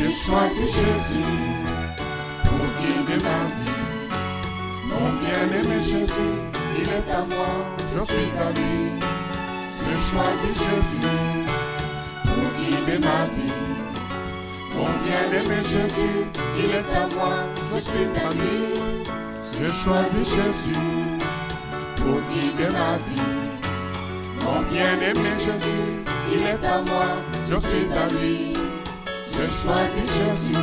J'ai choisi Jésus pour guider ma vie. Mon bien-aimé Jésus, il est à moi, je suis à lui. J'ai choisi Jésus pour guider ma vie. Mon bien-aimé Jésus, il est à moi, je suis à lui. J'ai choisi Jésus pour guider ma vie. Mon bien-aimé Jésus, il est à moi, je suis à lui. J'ai choisi Jésus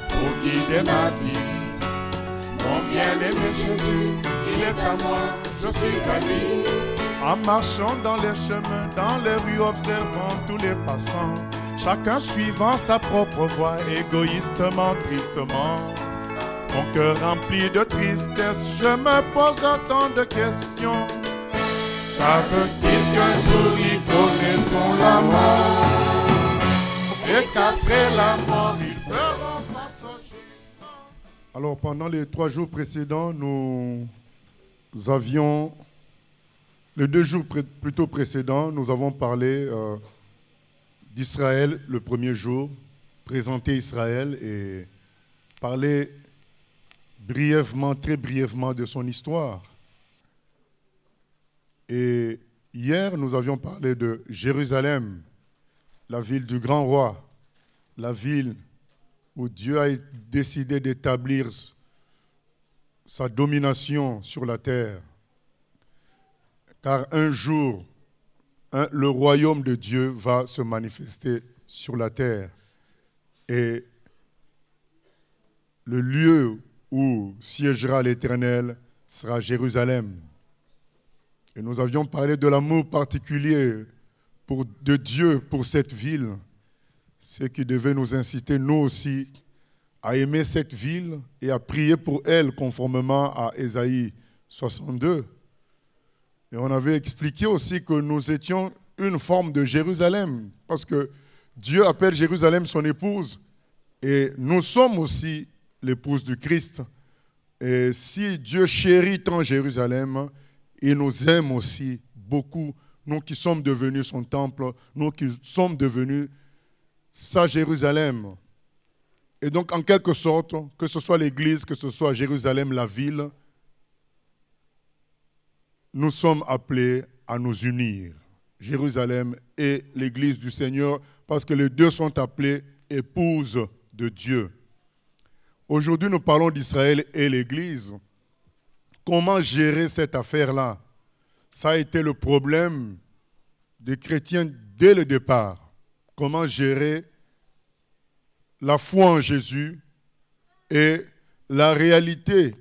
pour guider ma vie. Mon bien-aimé Jésus, il est à moi, je suis à lui. En marchant dans les chemins, dans les rues, observant tous les passants, chacun suivant sa propre voie, égoïstement, tristement. Mon cœur rempli de tristesse, je me pose tant de questions. Savent-ils qu'un jour ils connaîtront la mort, et qu'après la mort ils feront face au jugement? Alors pendant les 3 jours précédents, nous avions, les 2 jours plutôt précédents, nous avons parlé d'Israël le premier jour, présenter Israël et parler brièvement, très brièvement de son histoire. Et hier, nous avions parlé de Jérusalem, la ville du grand roi, la ville où Dieu a décidé d'établir sa domination sur la terre. Car un jour, le royaume de Dieu va se manifester sur la terre. Et le lieu où siégera l'Éternel sera Jérusalem. Et nous avions parlé de l'amour particulier de Dieu pour cette ville, ce qui devait nous inciter, nous aussi, à aimer cette ville et à prier pour elle conformément à Ésaïe 62. Et on avait expliqué aussi que nous étions une forme de Jérusalem, parce que Dieu appelle Jérusalem son épouse, et nous sommes aussi l'épouse du Christ. Et si Dieu chérit tant Jérusalem, il nous aime aussi beaucoup, nous qui sommes devenus son temple, nous qui sommes devenus sa Jérusalem. Et donc, en quelque sorte, que ce soit l'Église, que ce soit Jérusalem, la ville, nous sommes appelés à nous unir, Jérusalem et l'Église du Seigneur, parce que les deux sont appelés épouses de Dieu. Aujourd'hui, nous parlons d'Israël et l'Église. Comment gérer cette affaire-là? Ça a été le problème des chrétiens dès le départ. Comment gérer la foi en Jésus et la réalité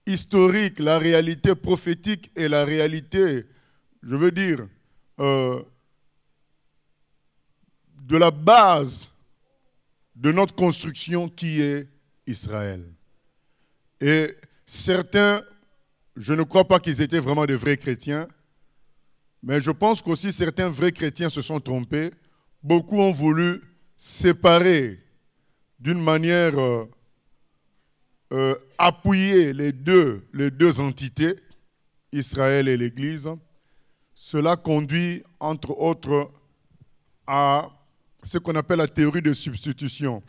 historique, la réalité prophétique et la réalité, je veux dire, de la base de notre construction qui est Israël. Et certains, je ne crois pas qu'ils étaient vraiment de vrais chrétiens, mais je pense qu'aussi certains vrais chrétiens se sont trompés. Beaucoup ont voulu séparer d'une manière appuyer les deux entités, Israël et l'Église. Cela conduit, entre autres, à ce qu'on appelle la théorie de substitution.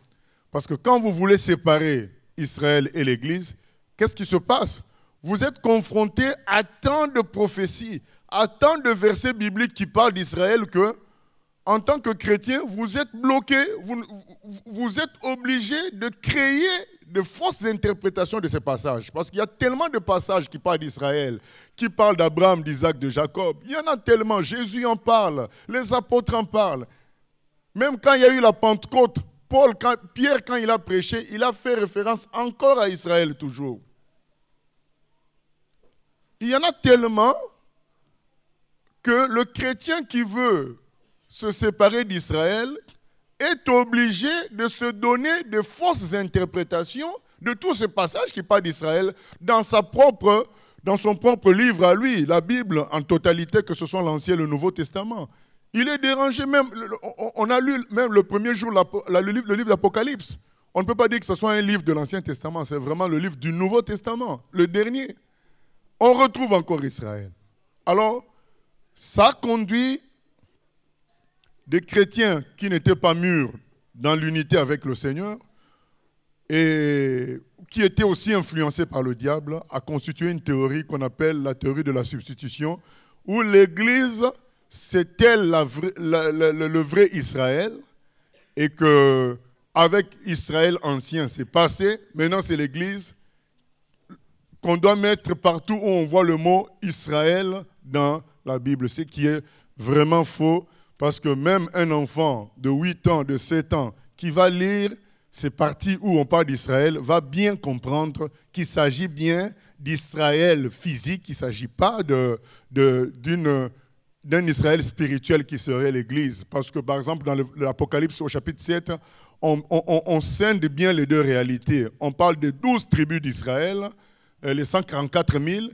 Parce que quand vous voulez séparer Israël et l'Église, qu'est-ce qui se passe? Vous êtes confrontés à tant de prophéties, à tant de versets bibliques qui parlent d'Israël que, en tant que chrétien, vous êtes bloqué, vous êtes obligé de créer de fausses interprétations de ces passages. Parce qu'il y a tellement de passages qui parlent d'Israël, qui parlent d'Abraham, d'Isaac, de Jacob. Il y en a tellement. Jésus en parle, les apôtres en parlent. Même quand il y a eu la Pentecôte, Pierre, quand il a prêché, il a fait référence encore à Israël toujours. Il y en a tellement que le chrétien qui veut se séparer d'Israël est obligé de se donner de fausses interprétations de tous ces passages qui parlent d'Israël dans son propre livre à lui, la Bible en totalité, que ce soit l'Ancien et le Nouveau Testament. Il est dérangé même, on a lu même le premier jour le livre d'Apocalypse. On ne peut pas dire que ce soit un livre de l'Ancien Testament, c'est vraiment le livre du Nouveau Testament, le dernier. On retrouve encore Israël. Alors, ça conduit des chrétiens qui n'étaient pas mûrs dans l'unité avec le Seigneur, et qui était aussi influencé par le diable, a constitué une théorie qu'on appelle la théorie de la substitution, où l'Église, c'était le vrai Israël, et qu'avec Israël ancien, c'est passé. Maintenant, c'est l'Église qu'on doit mettre partout où on voit le mot Israël dans la Bible, ce qui est vraiment faux, parce que même un enfant de 8 ans, de 7 ans, qui va lire ces parties où on parle d'Israël, va bien comprendre qu'il s'agit bien d'Israël physique, il ne s'agit pas d'un Israël spirituel qui serait l'Église. Parce que, par exemple, dans l'Apocalypse au chapitre 7, on scinde bien les deux réalités. On parle des 12 tribus d'Israël, les 144 000.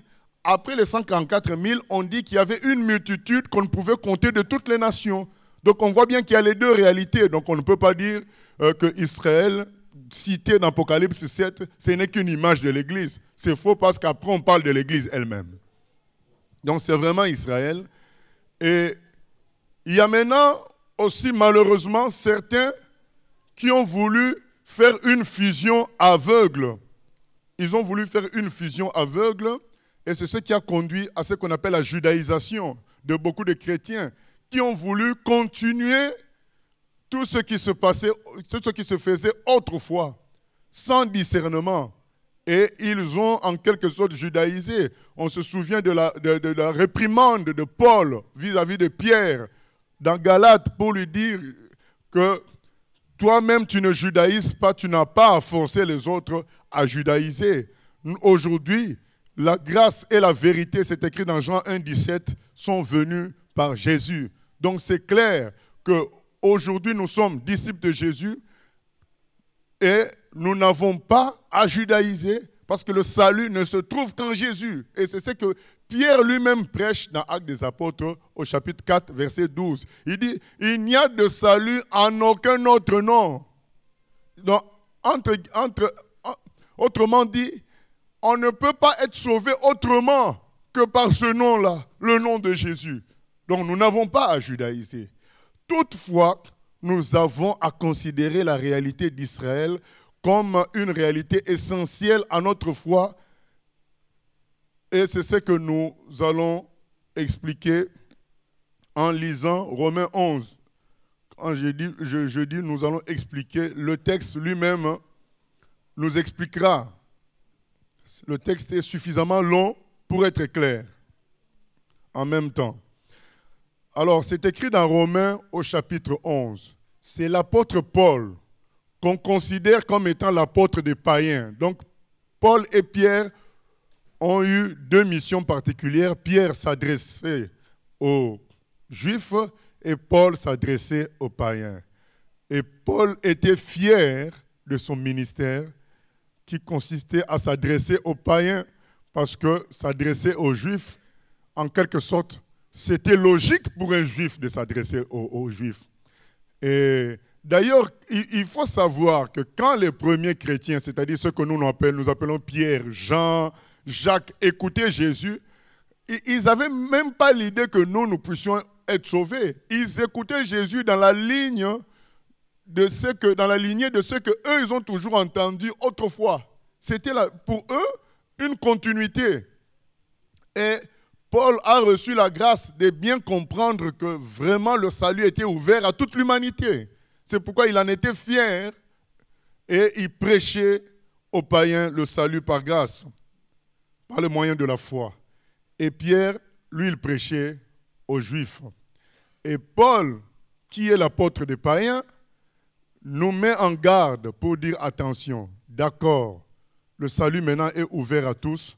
Après les 144 000, on dit qu'il y avait une multitude qu'on ne pouvait compter de toutes les nations. Donc on voit bien qu'il y a les deux réalités. Donc on ne peut pas dire que Israël, cité dans Apocalypse 7, ce n'est qu'une image de l'Église. C'est faux parce qu'après on parle de l'Église elle-même. Donc c'est vraiment Israël. Et il y a maintenant aussi malheureusement certains qui ont voulu faire une fusion aveugle. Ils ont voulu faire une fusion aveugle et c'est ce qui a conduit à ce qu'on appelle la judaïsation de beaucoup de chrétiens qui ont voulu continuer tout ce qui se passait, tout ce qui se faisait autrefois, sans discernement. Et ils ont en quelque sorte judaïsé. On se souvient de la réprimande de Paul vis-à-vis de Pierre dans Galates pour lui dire que toi-même tu ne judaïses pas, tu n'as pas à forcer les autres à judaïser. Aujourd'hui, la grâce et la vérité, c'est écrit dans Jean 1,17, sont venus par Jésus. Donc c'est clair qu'aujourd'hui nous sommes disciples de Jésus et nous n'avons pas à judaïser parce que le salut ne se trouve qu'en Jésus. Et c'est ce que Pierre lui-même prêche dans Actes des Apôtres au chapitre 4, verset 12. Il dit, il n'y a de salut en aucun autre nom. Donc, autrement dit, on ne peut pas être sauvé autrement que par ce nom-là, le nom de Jésus. Donc nous n'avons pas à judaïser. Toutefois, nous avons à considérer la réalité d'Israël comme une réalité essentielle à notre foi. Et c'est ce que nous allons expliquer en lisant Romains 11. Quand je dis nous allons expliquer, le texte lui-même nous expliquera. Le texte est suffisamment long pour être clair en même temps. Alors, c'est écrit dans Romains au chapitre 11. C'est l'apôtre Paul qu'on considère comme étant l'apôtre des païens. Donc, Paul et Pierre ont eu deux missions particulières. Pierre s'adressait aux Juifs et Paul s'adressait aux païens. Et Paul était fier de son ministère qui consistait à s'adresser aux païens parce que s'adresser aux Juifs, en quelque sorte, c'était logique pour un Juif de s'adresser aux Juifs. Et d'ailleurs, il faut savoir que quand les premiers chrétiens, c'est-à-dire ceux que nous appelons Pierre, Jean, Jacques, écoutaient Jésus, ils n'avaient même pas l'idée que nous puissions être sauvés. Ils écoutaient Jésus dans la ligne dans la lignée de ce qu'eux, ils ont toujours entendu autrefois. C'était pour eux une continuité. Et Paul a reçu la grâce de bien comprendre que vraiment le salut était ouvert à toute l'humanité. C'est pourquoi il en était fier et il prêchait aux païens le salut par grâce, par le moyen de la foi. Et Pierre, lui, il prêchait aux Juifs. Et Paul, qui est l'apôtre des païens, nous met en garde pour dire attention, d'accord, le salut maintenant est ouvert à tous,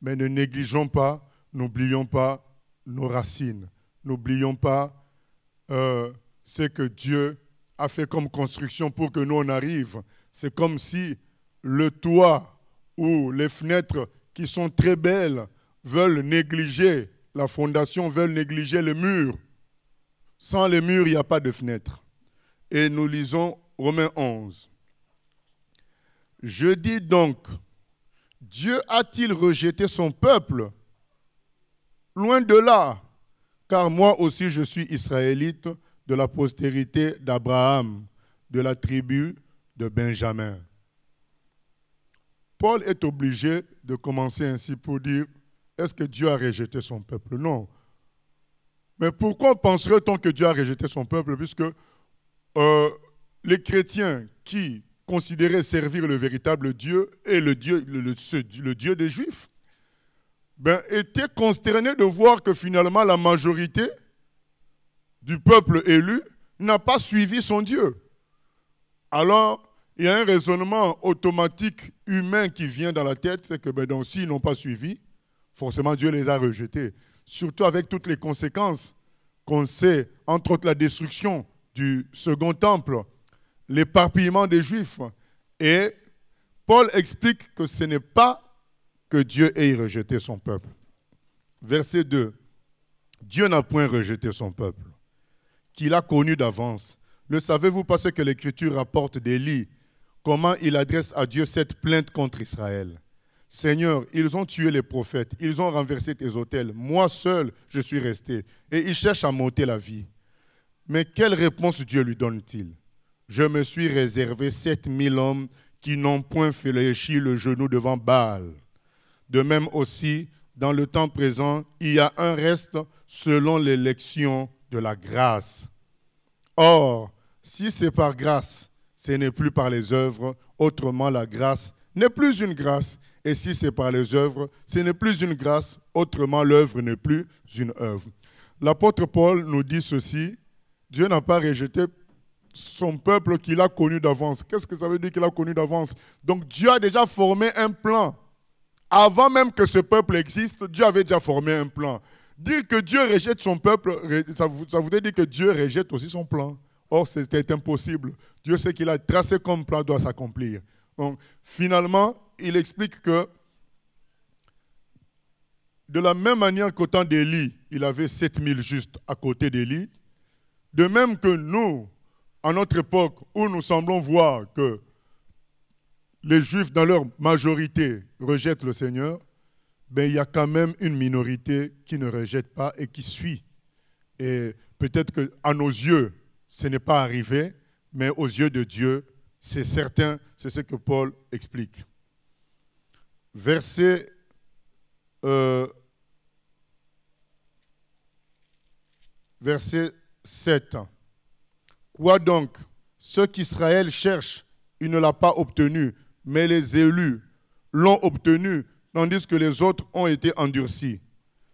mais ne négligeons pas, n'oublions pas nos racines, n'oublions pas ce que Dieu a fait comme construction pour que nous on arrive. C'est comme si le toit ou les fenêtres qui sont très belles veulent négliger la fondation, veulent négliger le mur. Sans les murs, il n'y a pas de fenêtre. Et nous lisons Romains 11. Je dis donc, Dieu a-t-il rejeté son peuple? Loin de là, car moi aussi je suis israélite de la postérité d'Abraham. de la tribu de Benjamin. Paul est obligé de commencer ainsi pour dire, est-ce que Dieu a rejeté son peuple? Non. Mais pourquoi penserait-on que Dieu a rejeté son peuple? Puisque les chrétiens qui considéraient servir le véritable Dieu et le Dieu des Juifs, étaient consternés de voir que finalement la majorité du peuple élu n'a pas suivi son Dieu. Alors, il y a un raisonnement automatique humain qui vient dans la tête, c'est que donc, s'ils n'ont pas suivi, forcément Dieu les a rejetés. Surtout avec toutes les conséquences qu'on sait, entre autres la destruction du second temple, l'éparpillement des Juifs. Et Paul explique que ce n'est pas que Dieu ait rejeté son peuple. Verset 2. Dieu n'a point rejeté son peuple, qu'il a connu d'avance. Ne savez-vous pas ce que l'Écriture rapporte d'Élie, comment il adresse à Dieu cette plainte contre Israël? Seigneur, ils ont tué les prophètes, ils ont renversé tes autels. Moi seul, je suis resté. Et ils cherchent à m'ôter la vie. Mais quelle réponse Dieu lui donne-t-il? Je me suis réservé 7000 hommes qui n'ont point fléchi le genou devant Baal. De même aussi, dans le temps présent, il y a un reste selon l'élection de la grâce. Or, si c'est par grâce, ce n'est plus par les œuvres, autrement la grâce n'est plus une grâce. Et si c'est par les œuvres, ce n'est plus une grâce, autrement l'œuvre n'est plus une œuvre. L'apôtre Paul nous dit ceci, Dieu n'a pas rejeté son peuple qu'il a connu d'avance. Qu'est-ce que ça veut dire qu'il a connu d'avance? Donc Dieu a déjà formé un plan. Avant même que ce peuple existe, Dieu avait déjà formé un plan. Dire que Dieu rejette son peuple, ça voudrait dire que Dieu rejette aussi son plan. Or, c'était impossible. Dieu sait qu'il a tracé comme plan doit s'accomplir. Donc, finalement, il explique que de la même manière qu'au temps d'Élie, il avait 7000 justes à côté d'Élie, de même que nous, à notre époque, où nous semblons voir que les Juifs, dans leur majorité, rejettent le Seigneur, il y a quand même une minorité qui ne rejette pas et qui suit. Et peut-être qu'à nos yeux, ce n'est pas arrivé, mais aux yeux de Dieu, c'est certain, c'est ce que Paul explique. Verset 7. Quoi donc? Ce qu'Israël cherche, il ne l'a pas obtenu, mais les élus l'ont obtenu, tandis que les autres ont été endurcis.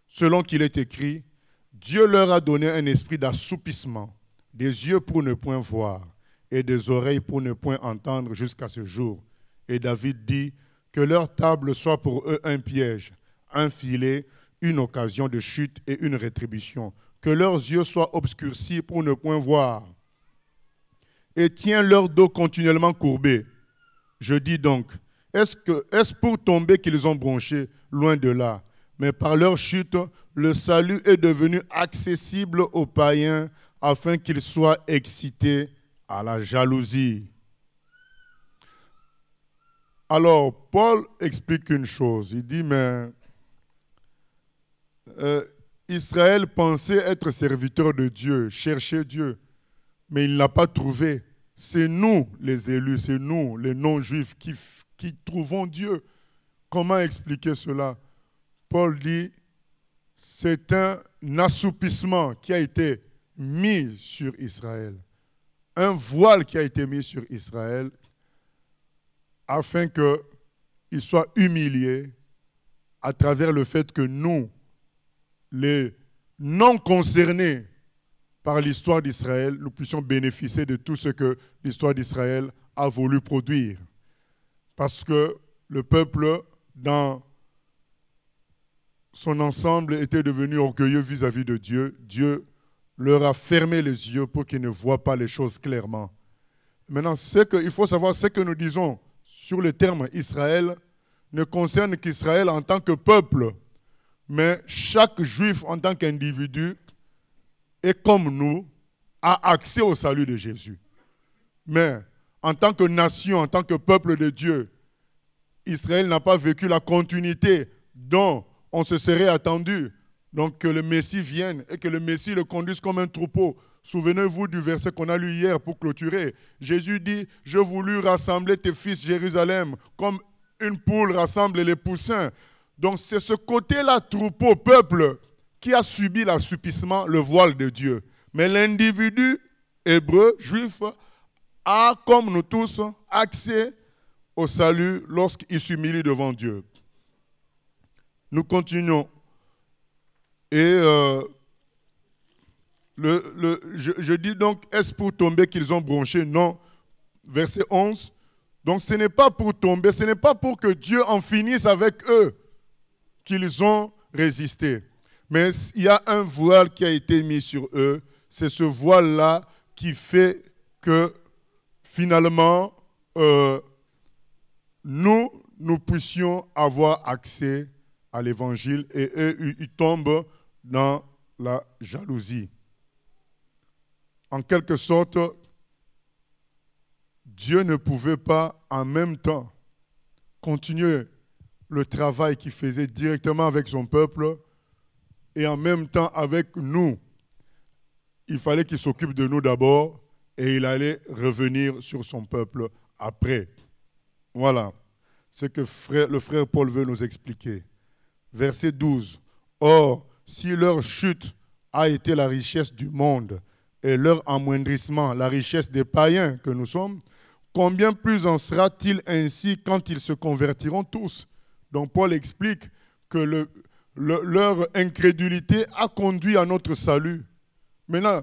Selon qu'il est écrit, Dieu leur a donné un esprit d'assoupissement, des yeux pour ne point voir, et des oreilles pour ne point entendre jusqu'à ce jour. Et David dit, que leur table soit pour eux un piège, un filet, une occasion de chute et une rétribution. Que leurs yeux soient obscurcis pour ne point voir. Et tiens leur dos continuellement courbé. Je dis donc, est-ce pour tomber qu'ils ont bronché? Loin de là. Mais par leur chute, le salut est devenu accessible aux païens afin qu'ils soient excités à la jalousie. Alors, Paul explique une chose. Il dit, mais Israël pensait être serviteur de Dieu, cherchait Dieu, mais il ne l'a pas trouvé. C'est nous, les élus, c'est nous, les non-juifs, qui trouvons Dieu. Comment expliquer cela? Paul dit, c'est un assoupissement qui a été mis sur Israël, un voile qui a été mis sur Israël, afin qu'il soit humilié à travers le fait que nous, les non concernés par l'histoire d'Israël, nous puissions bénéficier de tout ce que l'histoire d'Israël a voulu produire. Parce que le peuple, dans son ensemble, était devenu orgueilleux vis-à-vis de Dieu. Dieu leur a fermé les yeux pour qu'ils ne voient pas les choses clairement. Maintenant, il faut savoir ce que nous disons sur le terme Israël ne concerne qu'Israël en tant que peuple, mais chaque juif en tant qu'individu est comme nous, a accès au salut de Jésus. Mais en tant que nation, en tant que peuple de Dieu, Israël n'a pas vécu la continuité dont on se serait attendu Donc que le Messie vienne et que le Messie le conduise comme un troupeau. Souvenez-vous du verset qu'on a lu hier pour clôturer. Jésus dit, « Je voulus rassembler tes fils Jérusalem comme une poule rassemble les poussins. » Donc c'est ce côté-là, troupeau, peuple, qui a subi l'assoupissement, le voile de Dieu. Mais l'individu hébreu, juif, a, comme nous tous, accès au salut lorsqu'il s'humilie devant Dieu. Nous continuons. Et je dis donc, est-ce pour tomber qu'ils ont bronché? Non. Verset 11. Donc ce n'est pas pour tomber, ce n'est pas pour que Dieu en finisse avec eux qu'ils ont résisté. Mais il y a un voile qui a été mis sur eux. C'est ce voile-là qui fait que finalement, nous puissions avoir accès à l'évangile et eux, ils tombent dans la jalousie. En quelque sorte, Dieu ne pouvait pas en même temps continuer le travail qu'il faisait directement avec son peuple et en même temps avec nous. Il fallait qu'il s'occupe de nous d'abord et il allait revenir sur son peuple après. Voilà ce que le frère Paul veut nous expliquer. Verset 12. Or, si leur chute a été la richesse du monde et leur amoindrissement la richesse des païens que nous sommes, combien plus en sera-t-il ainsi quand ils se convertiront tous? Donc Paul explique que leur incrédulité a conduit à notre salut. Maintenant,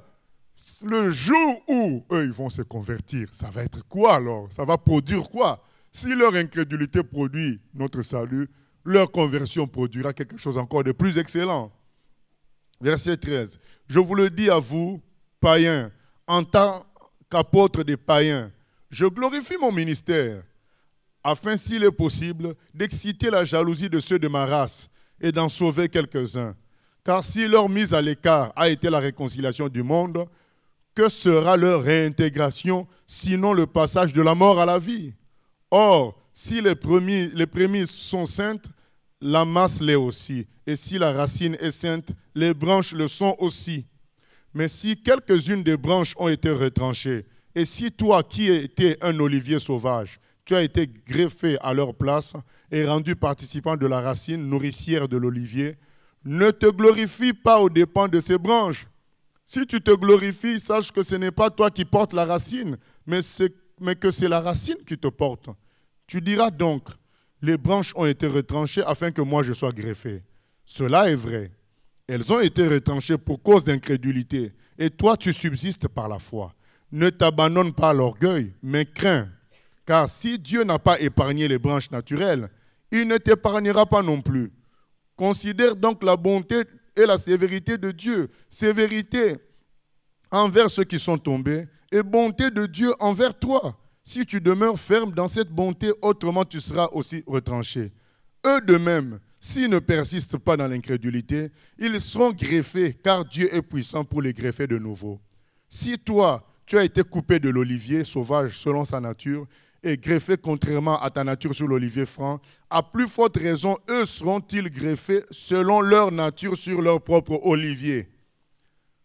le jour où eux ils vont se convertir, ça va être quoi alors? Ça va produire quoi? Si leur incrédulité produit notre salut, leur conversion produira quelque chose encore de plus excellent. Verset 13. Je vous le dis à vous, païens, en tant qu'apôtre des païens, je glorifie mon ministère, afin, s'il est possible, d'exciter la jalousie de ceux de ma race et d'en sauver quelques-uns. Car si leur mise à l'écart a été la réconciliation du monde, que sera leur réintégration, sinon le passage de la mort à la vie? Or, si les prémices sont saintes, la masse l'est aussi. Et si la racine est sainte, les branches le sont aussi. Mais si quelques-unes des branches ont été retranchées, et si toi qui étais un olivier sauvage, tu as été greffé à leur place et rendu participant de la racine nourricière de l'olivier, ne te glorifie pas aux dépens de ces branches. Si tu te glorifies, sache que ce n'est pas toi qui portes la racine, mais que c'est la racine qui te porte. Tu diras donc, les branches ont été retranchées afin que moi je sois greffé. Cela est vrai. Elles ont été retranchées pour cause d'incrédulité, et toi tu subsistes par la foi. Ne t'abandonne pas à l'orgueil, mais crains. Car si Dieu n'a pas épargné les branches naturelles, il ne t'épargnera pas non plus. Considère donc la bonté et la sévérité de Dieu. Sévérité envers ceux qui sont tombés et bonté de Dieu envers toi. Si tu demeures ferme dans cette bonté, autrement tu seras aussi retranché. Eux de même, s'ils ne persistent pas dans l'incrédulité, ils seront greffés, car Dieu est puissant pour les greffer de nouveau. Si toi, tu as été coupé de l'olivier sauvage selon sa nature et greffé contrairement à ta nature sur l'olivier franc, à plus forte raison, eux seront-ils greffés selon leur nature sur leur propre olivier.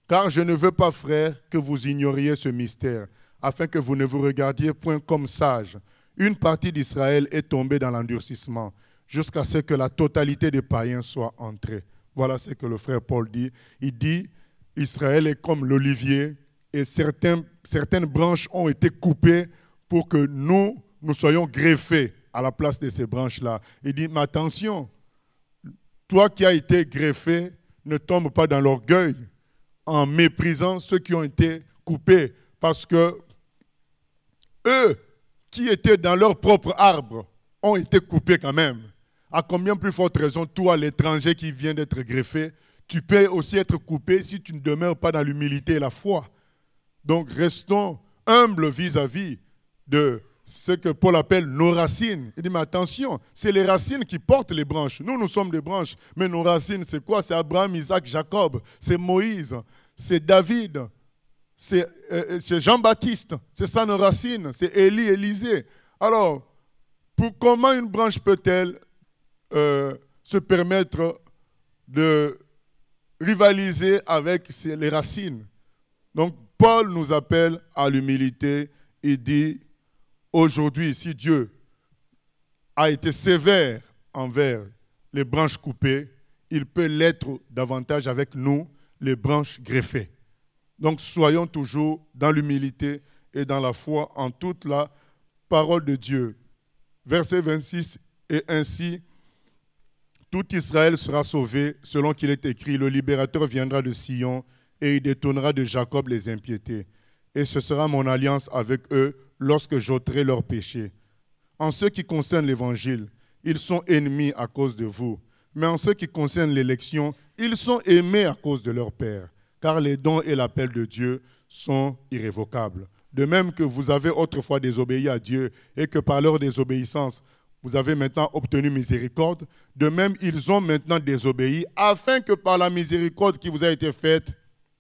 Car je ne veux pas, frères, que vous ignoriez ce mystère, afin que vous ne vous regardiez point comme sages. Une partie d'Israël est tombée dans l'endurcissement, jusqu'à ce que la totalité des païens soit entrée. Voilà ce que le frère Paul dit. Il dit, Israël est comme l'olivier, et certaines branches ont été coupées pour que nous soyons greffés à la place de ces branches-là. Il dit, mais attention, toi qui as été greffé, ne tombe pas dans l'orgueil en méprisant ceux qui ont été coupés, parce que eux qui étaient dans leur propre arbre ont été coupés quand même. À combien plus forte raison, toi, l'étranger qui vient d'être greffé, tu peux aussi être coupé si tu ne demeures pas dans l'humilité et la foi. Donc, restons humbles vis-à-vis de ce que Paul appelle nos racines. Il dit, mais attention, c'est les racines qui portent les branches. Nous sommes des branches, mais nos racines, c'est quoi? C'est Abraham, Isaac, Jacob, c'est Moïse, c'est David, c'est Jean-Baptiste, c'est ça nos racines, c'est Élie, Élisée. Alors, comment une branche peut-elle se permettre de rivaliser avec les racines. Donc, Paul nous appelle à l'humilité. Il dit, aujourd'hui, si Dieu a été sévère envers les branches coupées, il peut l'être davantage avec nous, les branches greffées. Donc, soyons toujours dans l'humilité et dans la foi en toute la parole de Dieu. Verset 26, et ainsi, tout Israël sera sauvé, selon qu'il est écrit, le libérateur viendra de Sion et il détournera de Jacob les impiétés. Et ce sera mon alliance avec eux lorsque j'ôterai leurs péchés. En ce qui concerne l'évangile, ils sont ennemis à cause de vous. Mais en ce qui concerne l'élection, ils sont aimés à cause de leur Père, car les dons et l'appel de Dieu sont irrévocables. De même que vous avez autrefois désobéi à Dieu et que par leur désobéissance, vous avez maintenant obtenu miséricorde, de même ils ont maintenant désobéi, afin que par la miséricorde qui vous a été faite,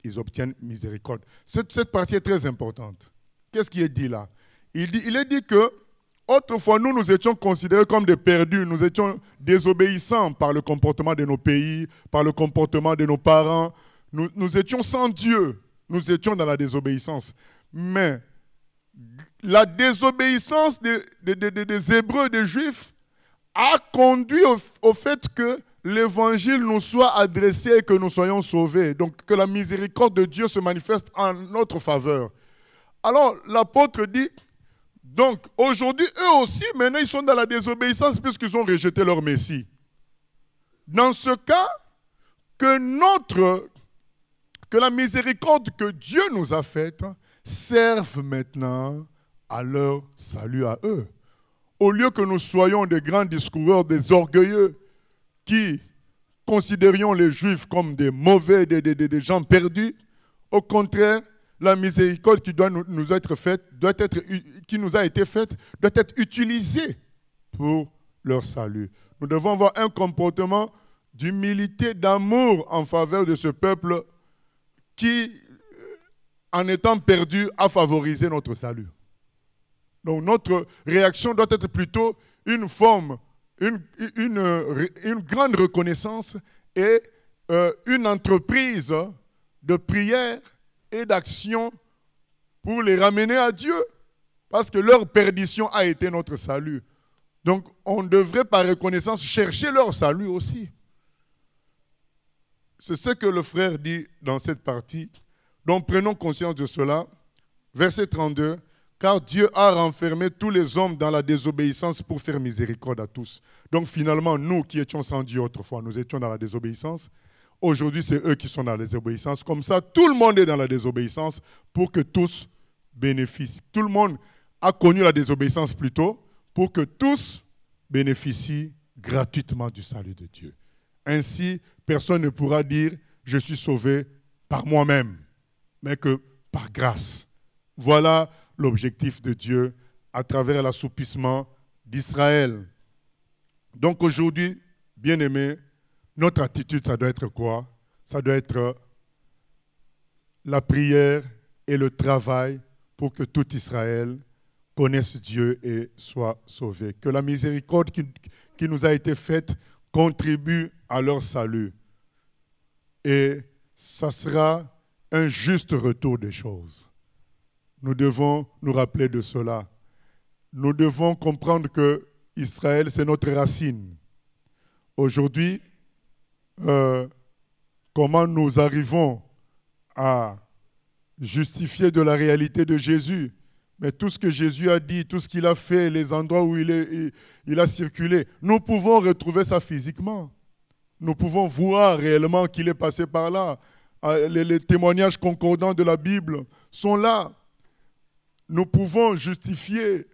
ils obtiennent miséricorde. Cette partie est très importante. Qu'est-ce qui est dit là? Il est dit que autrefois, nous étions considérés comme des perdus, nous étions désobéissants par le comportement de nos pays, par le comportement de nos parents. Nous étions sans Dieu, nous étions dans la désobéissance. Mais la désobéissance des Hébreux, des Juifs, a conduit au fait que l'évangile nous soit adressé et que nous soyons sauvés. Donc que la miséricorde de Dieu se manifeste en notre faveur. Alors l'apôtre dit, donc aujourd'hui, eux aussi, maintenant ils sont dans la désobéissance puisqu'ils ont rejeté leur Messie. Dans ce cas, que la miséricorde que Dieu nous a faite serve maintenant à leur salut à eux. Au lieu que nous soyons des grands discoureurs, des orgueilleux, qui considérions les Juifs comme des mauvais, des gens perdus, au contraire, la miséricorde qui doit nous être faite, qui nous a été faite, doit être utilisée pour leur salut. Nous devons avoir un comportement d'humilité, d'amour en faveur de ce peuple qui, en étant perdu, a favorisé notre salut. Donc notre réaction doit être plutôt une grande reconnaissance et une entreprise de prière et d'action pour les ramener à Dieu, parce que leur perdition a été notre salut. Donc on devrait par reconnaissance chercher leur salut aussi. C'est ce que le frère dit dans cette partie. Donc prenons conscience de cela. Verset 32. Car Dieu a renfermé tous les hommes dans la désobéissance pour faire miséricorde à tous. Donc finalement, nous qui étions sans Dieu autrefois, nous étions dans la désobéissance. Aujourd'hui, c'est eux qui sont dans la désobéissance. Comme ça, tout le monde est dans la désobéissance pour que tous bénéficient. Tout le monde a connu la désobéissance plutôt pour que tous bénéficient gratuitement du salut de Dieu. Ainsi, personne ne pourra dire « je suis sauvé par moi-même », mais que par grâce. Voilà l'objectif de Dieu à travers l'assoupissement d'Israël. Donc aujourd'hui, bien-aimés, notre attitude, ça doit être quoi? Ça doit être la prière et le travail pour que tout Israël connaisse Dieu et soit sauvé. Que la miséricorde qui nous a été faite contribue à leur salut. Et ça sera un juste retour des choses. Nous devons nous rappeler de cela. Nous devons comprendre que Israël, c'est notre racine. Aujourd'hui, comment nous arrivons à justifier de la réalité de Jésus? Mais tout ce que Jésus a dit, tout ce qu'il a fait, les endroits où il a circulé, nous pouvons retrouver ça physiquement. Nous pouvons voir réellement qu'il est passé par là. Les témoignages concordants de la Bible sont là. Nous pouvons justifier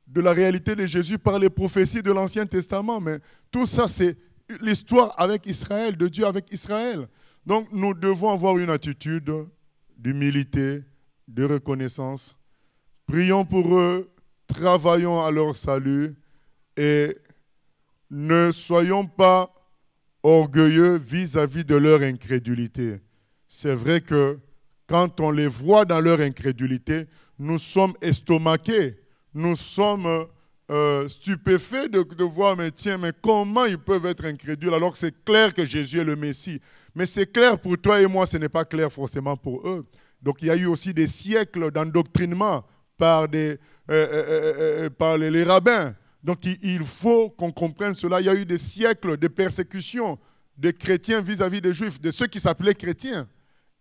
de la réalité de Jésus par les prophéties de l'Ancien Testament, mais tout ça, c'est l'histoire avec Israël, de Dieu avec Israël. Donc, nous devons avoir une attitude d'humilité, de reconnaissance. Prions pour eux, travaillons à leur salut et ne soyons pas orgueilleux vis-à-vis de leur incrédulité. C'est vrai que quand on les voit dans leur incrédulité, nous sommes estomaqués, nous sommes stupéfaits de voir, mais tiens, mais comment ils peuvent être incrédules alors que c'est clair que Jésus est le Messie. Mais c'est clair pour toi et moi, ce n'est pas clair forcément pour eux. Donc il y a eu aussi des siècles d'endoctrinement par les rabbins. Donc il faut qu'on comprenne cela. Il y a eu des siècles de persécution des chrétiens vis-à-vis des juifs, de ceux qui s'appelaient chrétiens.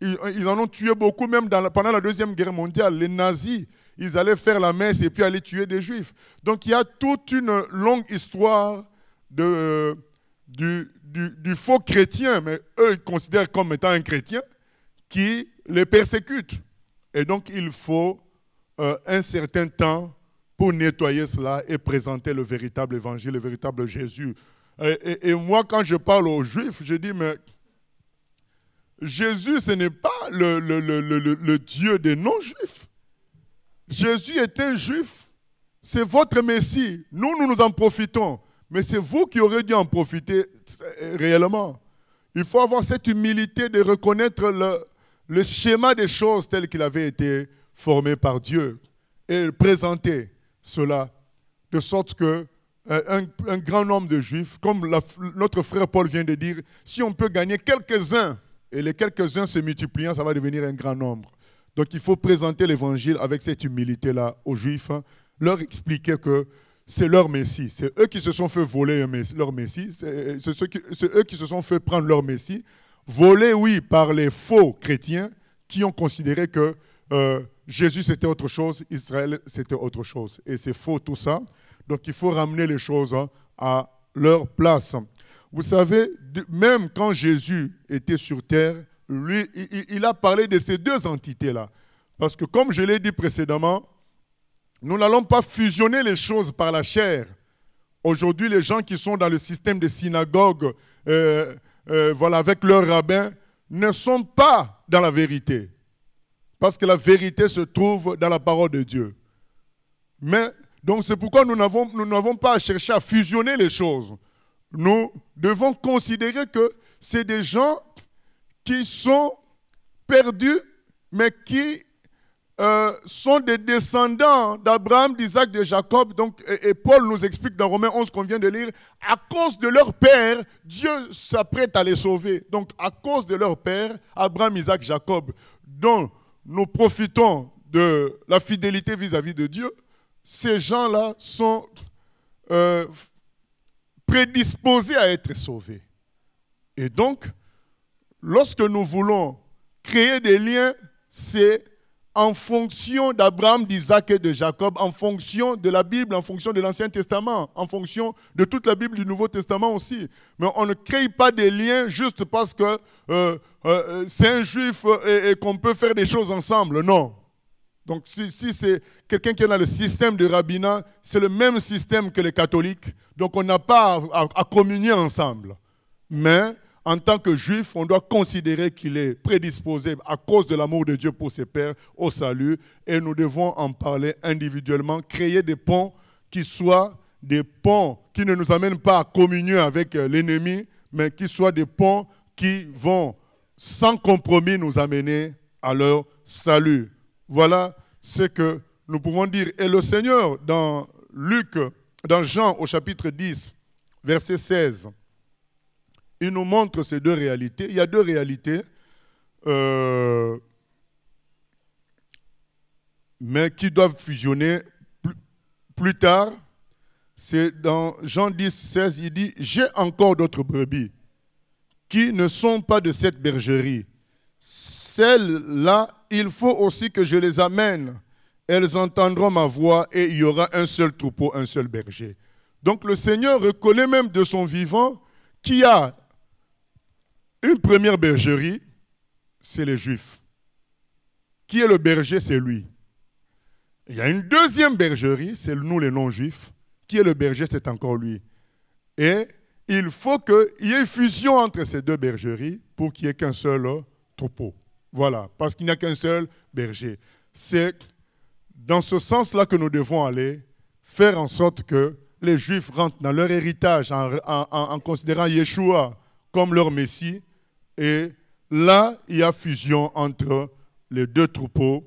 Ils en ont tué beaucoup, même pendant la Deuxième Guerre mondiale. Les nazis, ils allaient faire la messe et puis aller tuer des juifs. Donc il y a toute une longue histoire du faux chrétien, mais eux, ils considèrent comme étant un chrétien, qui les persécute. Et donc il faut un certain temps pour nettoyer cela et présenter le véritable évangile, le véritable Jésus. Et moi, quand je parle aux Juifs, je dis, mais Jésus, ce n'est pas le Dieu des non-Juifs. Jésus est un Juif. C'est votre Messie. Nous en profitons. Mais c'est vous qui aurez dû en profiter réellement. Il faut avoir cette humilité de reconnaître le schéma des choses tel qu'il avait été formé par Dieu et présenter cela de sorte que un grand nombre de Juifs, comme notre frère Paul vient de dire, si on peut gagner quelques-uns, et les quelques-uns se multipliant, ça va devenir un grand nombre. Donc il faut présenter l'évangile avec cette humilité-là aux Juifs, hein, leur expliquer que c'est leur Messie. C'est eux qui se sont fait voler leur Messie, c'est eux qui se sont fait prendre leur Messie, volés, oui, par les faux chrétiens qui ont considéré que Jésus c'était autre chose, Israël c'était autre chose. Et c'est faux tout ça. Donc il faut ramener les choses à leur place. Vous savez, même quand Jésus était sur terre, lui, il a parlé de ces deux entités-là. Parce que comme je l'ai dit précédemment, nous n'allons pas fusionner les choses par la chair. Aujourd'hui, les gens qui sont dans le système des synagogues, voilà, avec leurs rabbins, ne sont pas dans la vérité. Parce que la vérité se trouve dans la parole de Dieu. Mais, donc c'est pourquoi nous n'avons pas à chercher à fusionner les choses. Nous devons considérer que c'est des gens qui sont perdus, mais qui sont des descendants d'Abraham, d'Isaac, de Jacob. Donc, et Paul nous explique dans Romains 11 qu'on vient de lire, à cause de leur père, Dieu s'apprête à les sauver. Donc, à cause de leur père, Abraham, Isaac, Jacob, dont nous profitons de la fidélité vis-à-vis de Dieu, ces gens-là sont prédisposés à être sauvés. Et donc, lorsque nous voulons créer des liens, c'est en fonction d'Abraham, d'Isaac et de Jacob, en fonction de la Bible, en fonction de l'Ancien Testament, en fonction de toute la Bible du Nouveau Testament aussi. Mais on ne crée pas des liens juste parce que c'est un juif et qu'on peut faire des choses ensemble. Non. Donc si c'est quelqu'un qui est dans le système de rabbinat, c'est le même système que les catholiques. Donc on n'a pas à communier ensemble. Mais en tant que juif, on doit considérer qu'il est prédisposé à cause de l'amour de Dieu pour ses pères au salut. Et nous devons en parler individuellement, créer des ponts qui soient des ponts qui ne nous amènent pas à communier avec l'ennemi, mais qui soient des ponts qui vont sans compromis nous amener à leur salut. Voilà ce que nous pouvons dire. Et le Seigneur, dans Jean au chapitre 10, verset 16, il nous montre ces deux réalités. Il y a deux réalités, mais qui doivent fusionner plus tard. C'est dans Jean 10, 16, il dit « J'ai encore d'autres brebis qui ne sont pas de cette bergerie. Celles-là, il faut aussi que je les amène. Elles entendront ma voix et il y aura un seul troupeau, un seul berger. » Donc le Seigneur reconnaît même de son vivant qu'il y a une première bergerie, c'est les Juifs. Qui est le berger? C'est lui. Il y a une deuxième bergerie, c'est nous les non-Juifs. Qui est le berger? C'est encore lui. Et il faut qu'il y ait fusion entre ces deux bergeries pour qu'il n'y ait qu'un seul troupeau. Voilà, parce qu'il n'y a qu'un seul berger. C'est dans ce sens-là que nous devons aller, faire en sorte que les Juifs rentrent dans leur héritage en considérant Yeshua comme leur Messie. Et là, il y a fusion entre les deux troupeaux.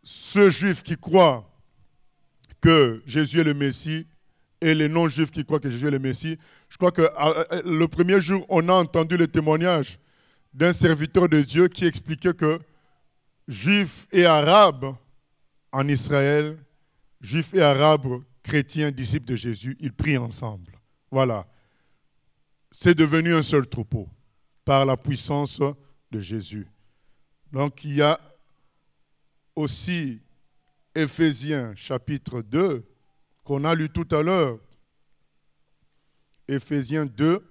Ceux Juifs qui croient que Jésus est le Messie et les non-juifs qui croient que Jésus est le Messie. Je crois que le premier jour, on a entendu le témoignage d'un serviteur de Dieu qui expliquait que juifs et arabes en Israël, juifs et arabes, chrétiens, disciples de Jésus, ils prient ensemble. Voilà. C'est devenu un seul troupeau par la puissance de Jésus. Donc il y a aussi Éphésiens chapitre 2 qu'on a lu tout à l'heure. Éphésiens 2.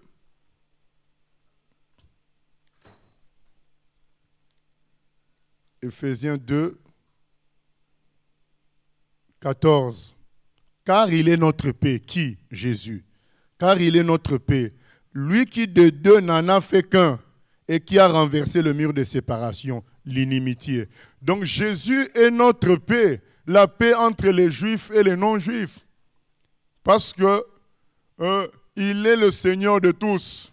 Éphésiens 2, 14. Car il est notre paix. Qui? Jésus. Car il est notre paix. Lui qui de deux n'en a fait qu'un et qui a renversé le mur de séparation, l'inimitié. Donc Jésus est notre paix. La paix entre les juifs et les non-juifs. Parce que il est le Seigneur de tous.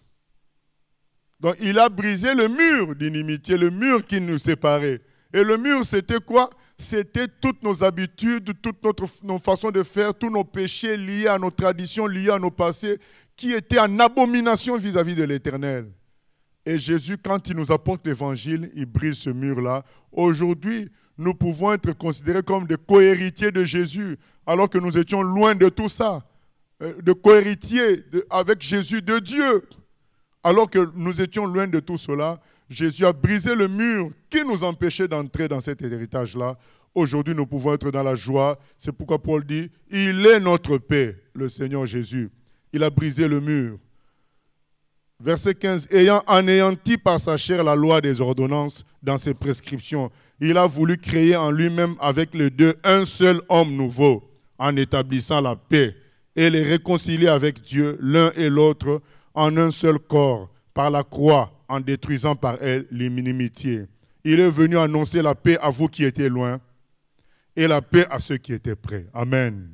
Donc il a brisé le mur d'inimitié, le mur qui nous séparait. Et le mur, c'était quoi? C'était toutes nos habitudes, toutes nos façons de faire, tous nos péchés liés à nos traditions, liés à nos passés, qui étaient en abomination vis-à-vis de l'Éternel. Et Jésus, quand il nous apporte l'Évangile, il brise ce mur-là. Aujourd'hui, nous pouvons être considérés comme des co-héritiers de Jésus, alors que nous étions loin de tout ça. De co-héritiers avec Jésus, de Dieu. Alors que nous étions loin de tout cela, Jésus a brisé le mur qui nous empêchait d'entrer dans cet héritage-là. Aujourd'hui, nous pouvons être dans la joie. C'est pourquoi Paul dit, il est notre paix, le Seigneur Jésus. Il a brisé le mur. Verset 15, ayant anéanti par sa chair la loi des ordonnances dans ses prescriptions, il a voulu créer en lui-même avec les deux un seul homme nouveau, en établissant la paix et les réconcilier avec Dieu, l'un et l'autre, en un seul corps, par la croix, en détruisant par elle l'inimitié. Il est venu annoncer la paix à vous qui étiez loin et la paix à ceux qui étaient près. Amen.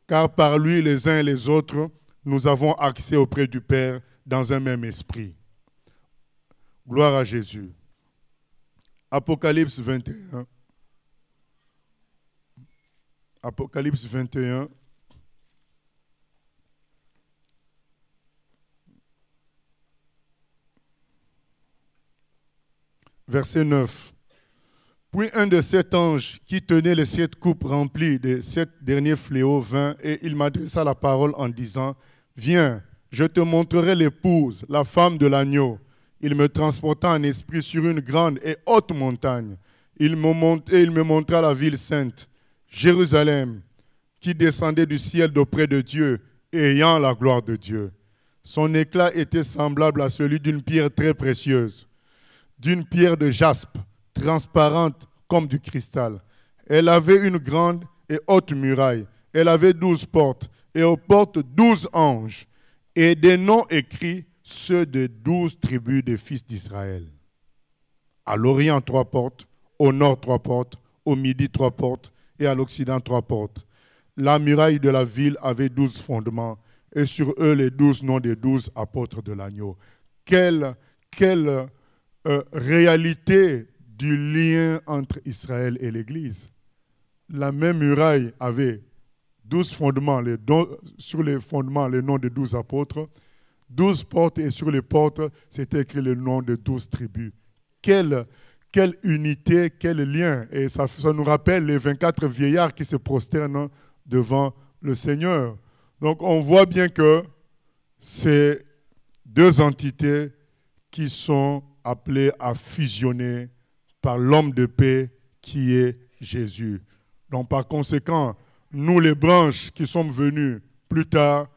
Car par lui, les uns et les autres, nous avons accès auprès du Père dans un même esprit. Gloire à Jésus. Apocalypse 21. Apocalypse 21. Verset 9. Puis un de sept anges qui tenait les 7 coupes remplies des 7 derniers fléaux vint et il m'adressa la parole en disant, « Viens, je te montrerai l'épouse, la femme de l'agneau. » Il me transporta en esprit sur une grande et haute montagne. Il me montra la ville sainte, Jérusalem, qui descendait du ciel d'auprès de Dieu, ayant la gloire de Dieu. Son éclat était semblable à celui d'une pierre très précieuse, d'une pierre de jaspe, transparente comme du cristal. Elle avait une grande et haute muraille. Elle avait 12 portes, et aux portes 12 anges, et des noms écrits, ceux de 12 tribus des fils d'Israël. À l'Orient, 3 portes, au Nord, 3 portes, au Midi, 3 portes, et à l'Occident, 3 portes. La muraille de la ville avait 12 fondements, et sur eux les 12 noms des 12 apôtres de l'agneau. Quelle réalité du lien entre Israël et l'Église. La même muraille avait 12 fondements, sur les fondements, les noms des 12 apôtres, 12 portes, et sur les portes, c'était écrit le nom de 12 tribus. Quelle unité, quel lien. Et ça nous rappelle les 24 vieillards qui se prosternent devant le Seigneur. Donc on voit bien que c'est deux entités qui sont appelées à fusionner par l'homme de paix qui est Jésus. Donc par conséquent, nous les branches qui sommes venus plus tard,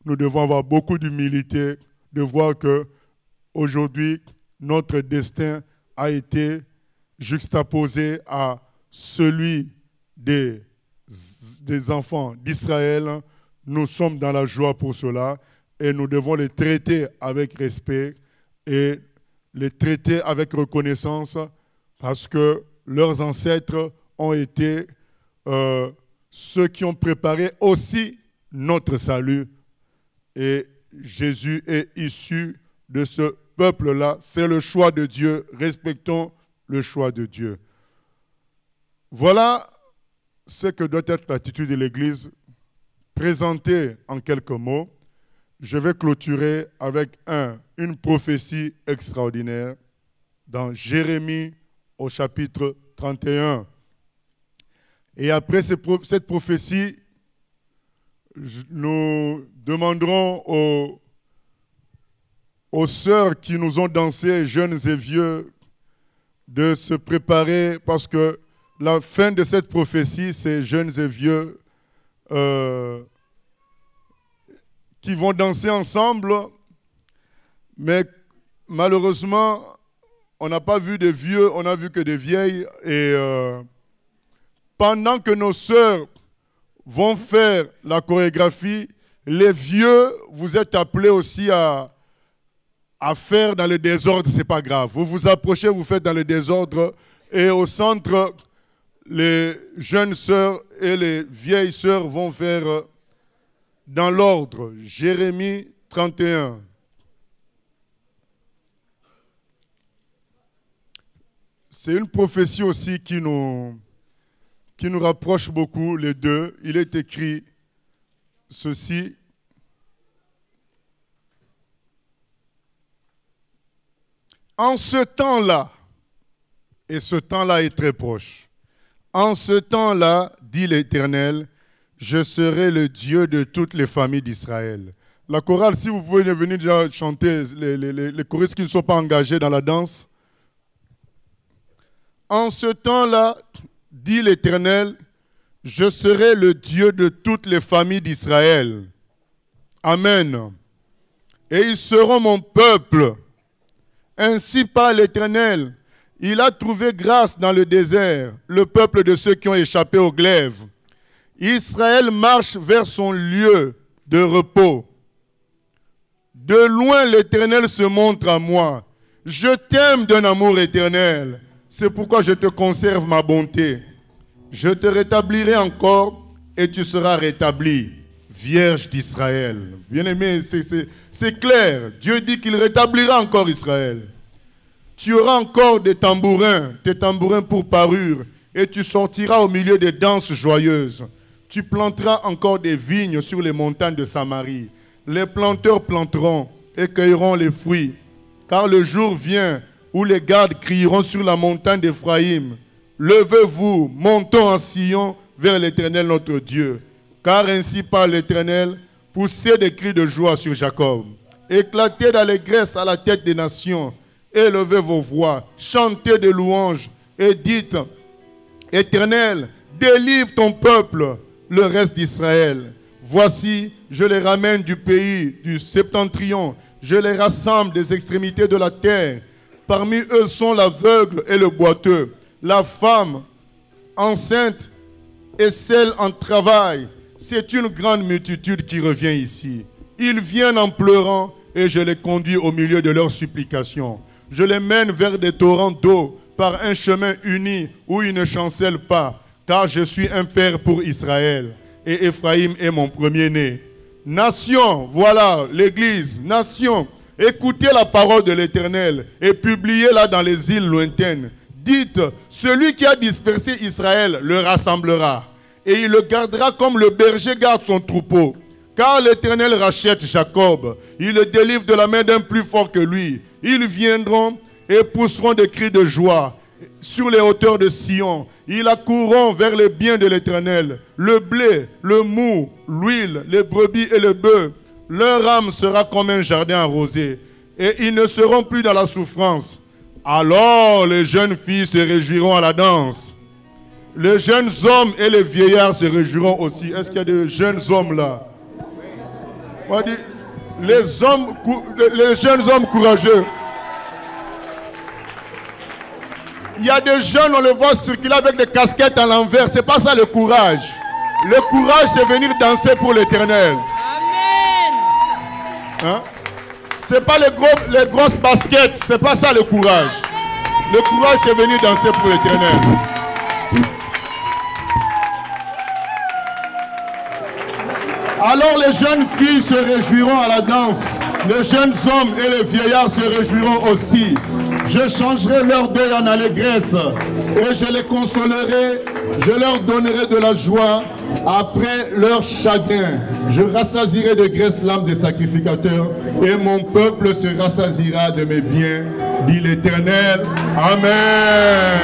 nous devons avoir beaucoup d'humilité de voir que aujourd'hui notre destin a été juxtaposé à celui des enfants d'Israël. Nous sommes dans la joie pour cela et nous devons les traiter avec respect et les traiter avec reconnaissance parce que leurs ancêtres ont été ceux qui ont préparé aussi notre salut. Et Jésus est issu de ce peuple-là. C'est le choix de Dieu. Respectons le choix de Dieu. Voilà ce que doit être l'attitude de l'Église présenter en quelques mots, je vais clôturer avec une prophétie extraordinaire dans Jérémie au chapitre 31. Et après cette prophétie, nous demanderons aux sœurs qui nous ont dansé, jeunes et vieux, de se préparer parce que la fin de cette prophétie, c'est jeunes et vieux qui vont danser ensemble, mais malheureusement, on n'a pas vu de vieux, on n'a vu que des vieilles. Et pendant que nos sœurs vont faire la chorégraphie, les vieux, vous êtes appelés aussi à faire dans le désordre, ce n'est pas grave. Vous vous approchez, vous faites dans le désordre. Et au centre, les jeunes sœurs et les vieilles sœurs vont faire dans l'ordre. Jérémie 31. C'est une prophétie aussi qui nous rapproche beaucoup, les deux. Il est écrit ceci. En ce temps-là, et ce temps-là est très proche, en ce temps-là, dit l'Éternel, je serai le Dieu de toutes les familles d'Israël. La chorale, si vous pouvez venir déjà chanter, les choristes qui ne sont pas engagés dans la danse. En ce temps-là, dit l'Éternel, je serai le Dieu de toutes les familles d'Israël. Amen. Et ils seront mon peuple. Ainsi parle l'Éternel. Il a trouvé grâce dans le désert, le peuple de ceux qui ont échappé au glaive. Israël marche vers son lieu de repos. De loin, l'Éternel se montre à moi. Je t'aime d'un amour éternel. C'est pourquoi je te conserve ma bonté. Je te rétablirai encore et tu seras rétabli, Vierge d'Israël. Bien-aimé, c'est clair. Dieu dit qu'il rétablira encore Israël. Tu auras encore des tambourins, tes tambourins pour parure, et tu sortiras au milieu des danses joyeuses. Tu planteras encore des vignes sur les montagnes de Samarie. Les planteurs planteront et cueilleront les fruits. Car le jour vient où les gardes crieront sur la montagne d'Éphraïm. Levez-vous, montons en Sion vers l'Éternel notre Dieu. Car ainsi parle l'Éternel, poussez des cris de joie sur Jacob. Éclatez d'allégresse à la tête des nations. Élevez vos voix, chantez des louanges et dites, Éternel, délivre ton peuple, le reste d'Israël. Voici, je les ramène du pays, du septentrion, je les rassemble des extrémités de la terre. Parmi eux sont l'aveugle et le boiteux, la femme enceinte et celle en travail. C'est une grande multitude qui revient ici. Ils viennent en pleurant et je les conduis au milieu de leurs supplications. Je les mène vers des torrents d'eau par un chemin uni où ils ne chancellent pas, car je suis un père pour Israël et Éphraïm est mon premier-né. Nation, voilà l'Église, nation, écoutez la parole de l'Éternel et publiez-la dans les îles lointaines. Dites, celui qui a dispersé Israël le rassemblera et il le gardera comme le berger garde son troupeau. Car l'Éternel rachète Jacob, il le délivre de la main d'un plus fort que lui. Ils viendront et pousseront des cris de joie sur les hauteurs de Sion. Ils accourront vers les biens de l'Éternel, le blé, le mou, l'huile, les brebis et le bœuf. Leur âme sera comme un jardin arrosé et ils ne seront plus dans la souffrance. Alors les jeunes filles se réjouiront à la danse. Les jeunes hommes et les vieillards se réjouiront aussi. Est-ce qu'il y a des jeunes hommes là? On dit, les jeunes hommes courageux. Il y a des jeunes, on les voit circuler avec des casquettes à l'envers. Ce n'est pas ça le courage. Le courage, c'est venir danser pour l'Éternel. Amen. Hein? Ce n'est pas les grosses baskets. Ce n'est pas ça le courage. Le courage, c'est venir danser pour l'Éternel. Alors les jeunes filles se réjouiront à la danse. Les jeunes hommes et les vieillards se réjouiront aussi. Je changerai leur deuil en allégresse et je les consolerai. Je leur donnerai de la joie Après leur chagrin, je rassasierai de graisse l'âme des sacrificateurs et mon peuple se rassasiera de mes biens, dit l'Éternel. Amen.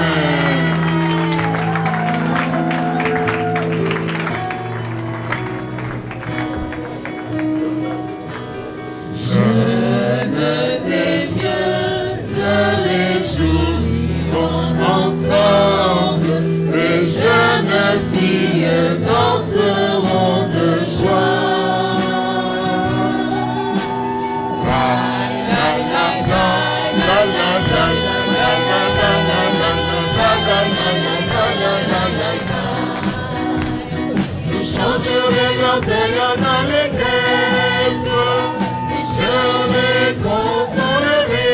Dans les caisses, je les consolerai,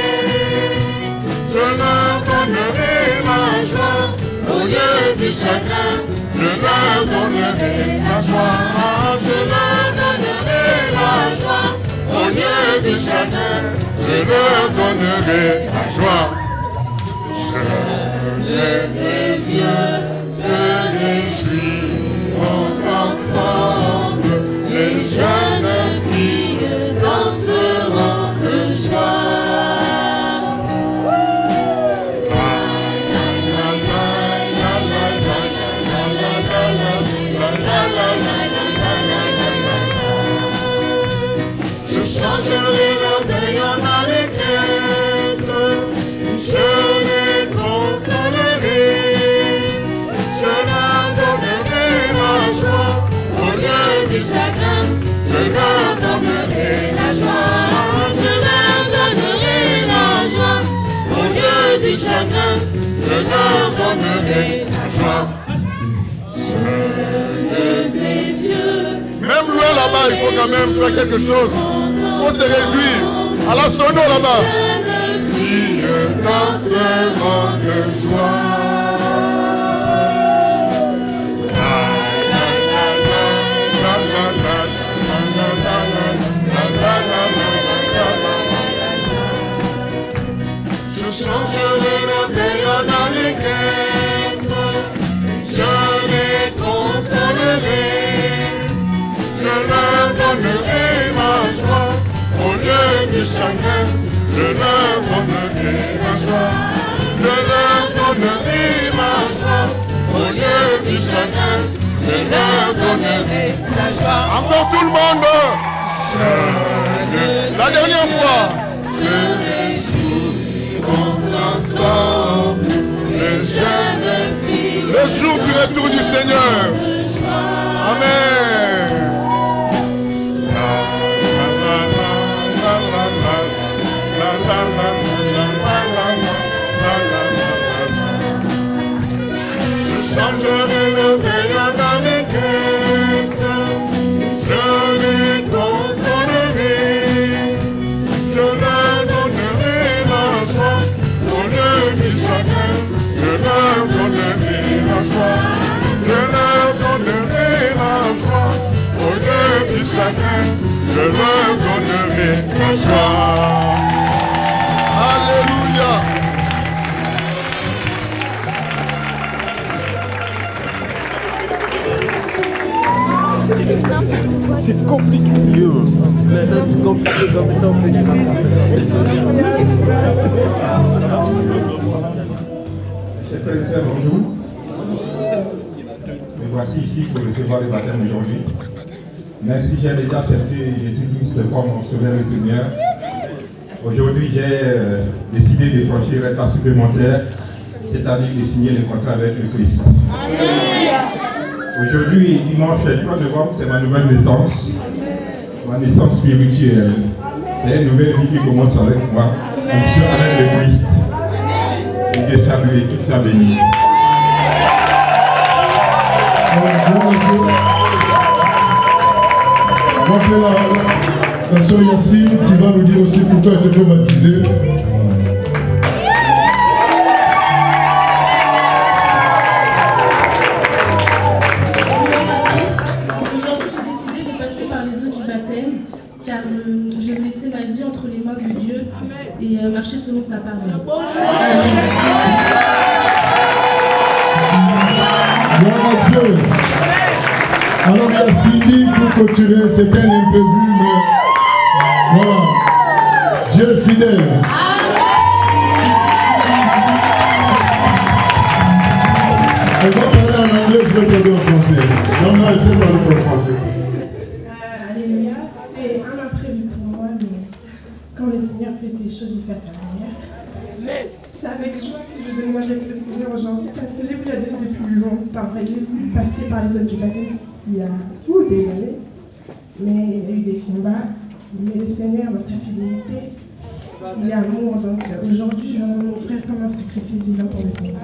je leur donnerai la joie, au lieu du chagrin, je leur donnerai la joie, je leur donnerai la joie, au lieu du chagrin, je leur donnerai la joie. Jeunes et vieux se réjouiront ensemble. Les jeunes filles danseront de joie. Je changerai leur deuil en allégresse, je les consolerai, je leur donnerai la joie, au lieu du chagrin, je leur donnerai la joie, je leur donnerai la joie, au lieu du chagrin, je leur donnerai la joie. Jeunes et vieux, même loin là-bas, il faut quand même faire quelque chose. Il faut se réjouir. À la sono là-bas. jeunes filles danseront de joie. Je changerai leur deuil en allégresse, je les consolerai, je leur donnerai la joie, au lieu du chagrin, je leur donnerai la joie, je leur donnerai la joie, au lieu du chagrin, je leur donnerai la joie. Encore tout le monde. La dernière fois. Se réjouiront ensemble, les jeunes filles. Le jour du retour du Seigneur. Amen. Je changerai le deuil en allégresse, je les consolerai, je leur donnerai la joie, au lieu du chagrin, je leur donnerai la joie, je leur donnerai la joie, au lieu du chagrin, je leur donnerai la joie. Alléluia. C'est compliqué. Maintenant, c'est compliqué comme ça, on fait du Chers frères et sœurs, bonjour. Me voici ici pour recevoir le baptême aujourd'hui. Même si j'ai déjà accepté Jésus-Christ comme mon sauveur et Seigneur, aujourd'hui j'ai décidé de franchir l'étape supplémentaire, c'est-à-dire de signer le contrat avec le Christ. Aujourd'hui, dimanche 3 novembre, c'est ma nouvelle naissance, ma naissance spirituelle. C'est une nouvelle vie qui commence avec moi, avec le Christ. Et Dieu salue et tout ça béni. On va appeler la sœur Yacine qui va nous dire aussi pourquoi elle s'est fait baptiser. Aujourd'hui, j'ai décidé de passer par les eaux du baptême car je vais laisser ma vie entre les mains de Dieu et marcher selon sa parole. Amen. Gloire à Dieu. Alors il y a Cindy pour clôturer, c'est un imprévu, mais voilà. Dieu est fidèle. On va parler en anglais, je vais parler en français. Non, non, elle sait parler en français. Alléluia, c'est un imprévu pour moi, mais quand le Seigneur fait ces choses, il fait sa manière. C'est avec joie que je demande avec le Seigneur aujourd'hui, parce que j'ai vu la dette depuis longtemps. J'ai vu passer par les zones du baptême il y a des années, mais il y a eu des combats. Mais le Seigneur, dans sa fidélité, il est amour. Donc aujourd'hui, je vais m'offrir comme un sacrifice vivant pour le Seigneur.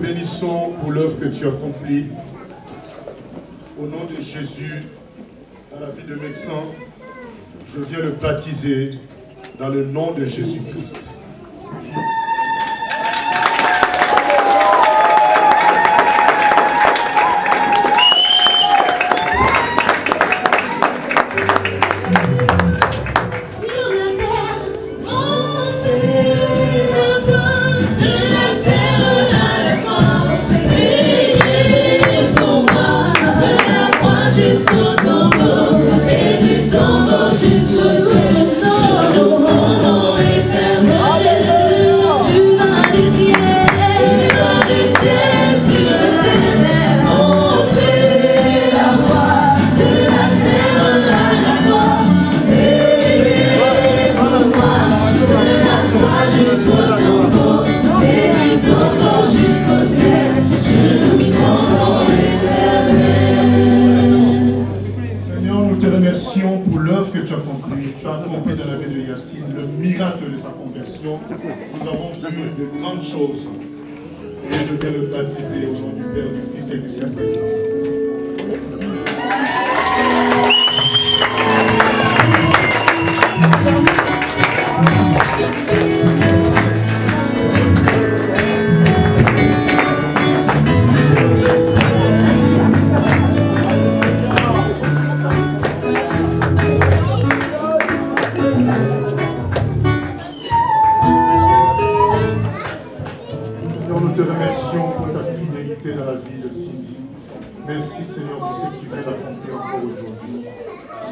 bénissons pour l'œuvre que tu accomplis. Au nom de Jésus, dans la vie de Mexan, je viens le baptiser dans le nom de Jésus-Christ. Tu as accompli dans la vie de Yacine le miracle de sa conversion. Nous avons vu de grandes choses. Et je viens le baptiser au nom du Père, du Fils et du Saint-Esprit. Merci Seigneur pour ce que tu viens d'accomplir encore aujourd'hui.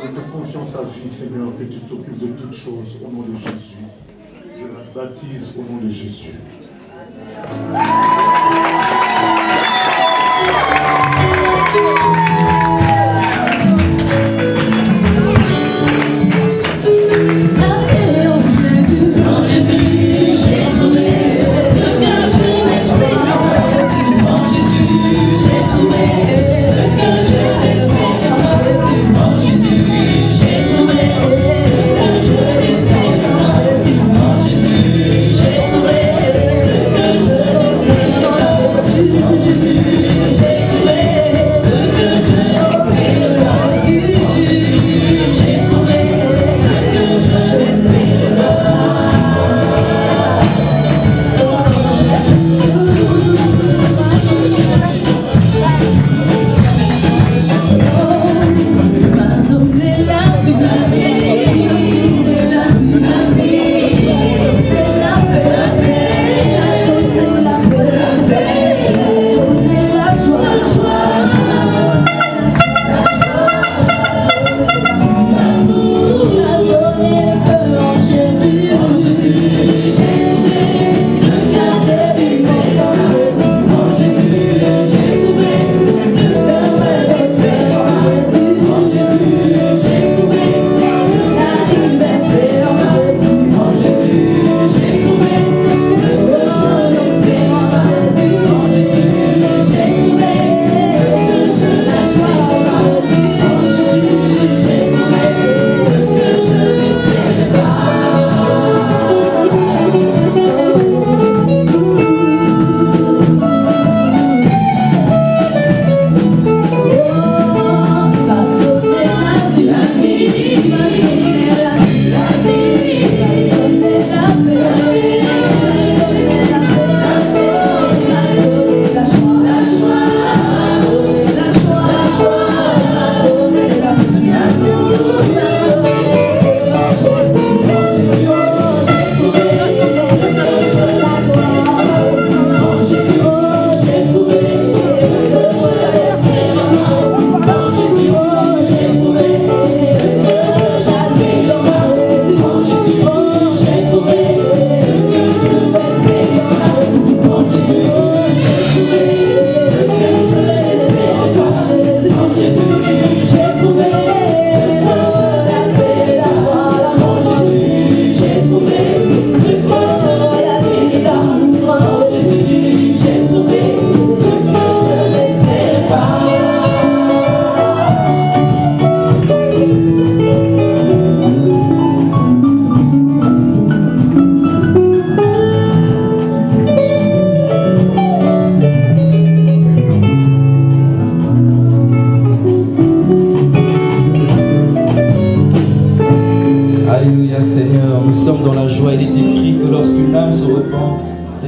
Je te confie sa vie Seigneur que tu t'occupes de toutes choses au nom de Jésus. Je la baptise au nom de Jésus. Jésus,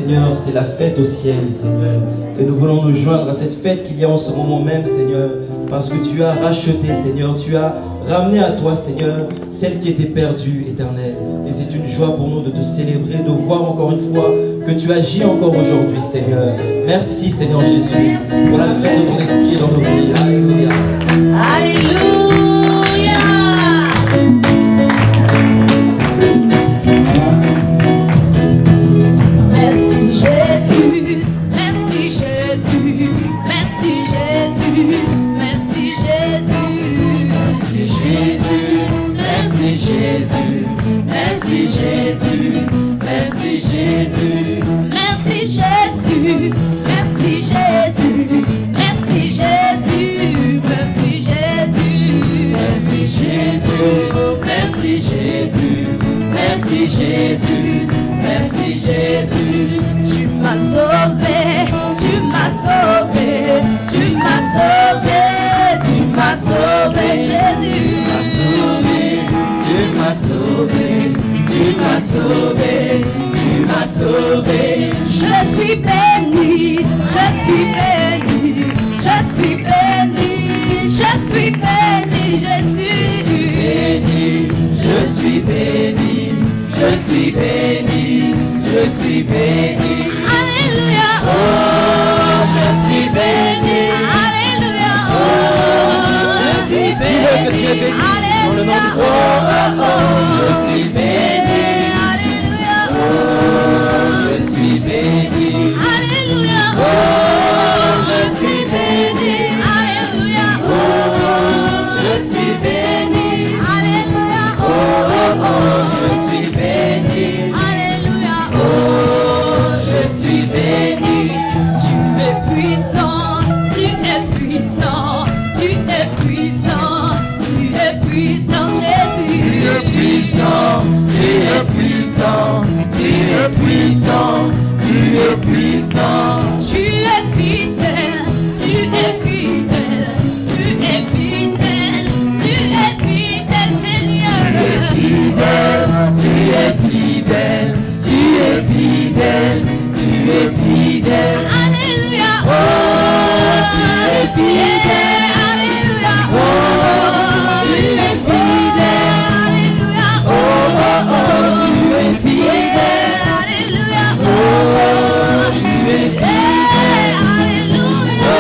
Seigneur, c'est la fête au ciel, Seigneur. Et nous voulons nous joindre à cette fête qu'il y a en ce moment même, Seigneur, parce que tu as racheté, Seigneur, tu as ramené à toi, Seigneur, celle qui était perdue, Éternel. Et c'est une joie pour nous de te célébrer, de voir encore une fois que tu agis encore aujourd'hui, Seigneur. Merci, Seigneur Jésus, pour l'action de ton esprit dans nos vies. Alléluia. Alléluia. Merci Jésus, merci Jésus, merci Jésus, merci Jésus, merci Jésus, merci Jésus, merci Jésus, merci Jésus, merci Jésus, merci Jésus, merci Jésus, merci Jésus, merci Jésus, merci Jésus, merci Jésus, merci Jésus. Tu m'as sauvé, tu m'as sauvé, tu m'as sauvé, tu m'as sauvé, Jésus. Tu m'as sauvé, tu m'as sauvé, tu m'as sauvé. Je suis béni, je suis béni, je suis béni, je suis béni, Jésus. Je suis béni, je suis béni, je suis béni. Alléluia. Oh, je suis béni. Alléluia. Oh, je suis béni. Dis-le que tu es béni. Dans le nom du Seigneur. Je suis béni. Alléluia. Oh, je suis béni. Alléluia. Oh, je suis béni. Alléluia. Oh, je suis béni. Alléluia. Oh, je suis béni. Alléluia. Oh, je suis béni. Tu es puissant, tu es puissant, tu es puissant, tu es puissant, Jésus. Tu es puissant, tu es puissant, tu es puissant, tu es puissant. Tu es fidèle, tu es fidèle, tu es fidèle, tu es fidèle, Seigneur. Tu es fidèle, tu es fidèle, tu es fidèle. Alléluia. Oh, tu es fidèle. Alléluia. Oh, tu es fidèle. Alléluia. Oh, tu es fidèle. Alléluia. Oh, tu es fidèle. Alléluia. Oh,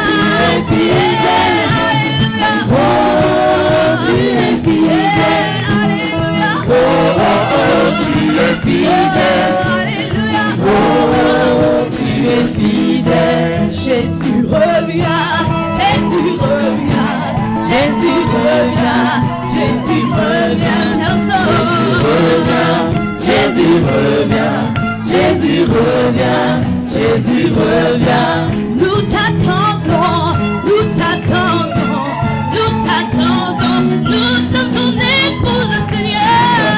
tu es fidèle. Alléluia. Oh, tu es fidèle. Alléluia. Oh, tu es fidèle. Alléluia. Oh, tu es fidèle. Jésus revient, Jésus revient, Jésus revient, Jésus revient bientôt. Jésus revient, Jésus revient, Jésus revient. Nous t'attendons, nous t'attendons, nous t'attendons. Nous sommes ton épouse, Seigneur.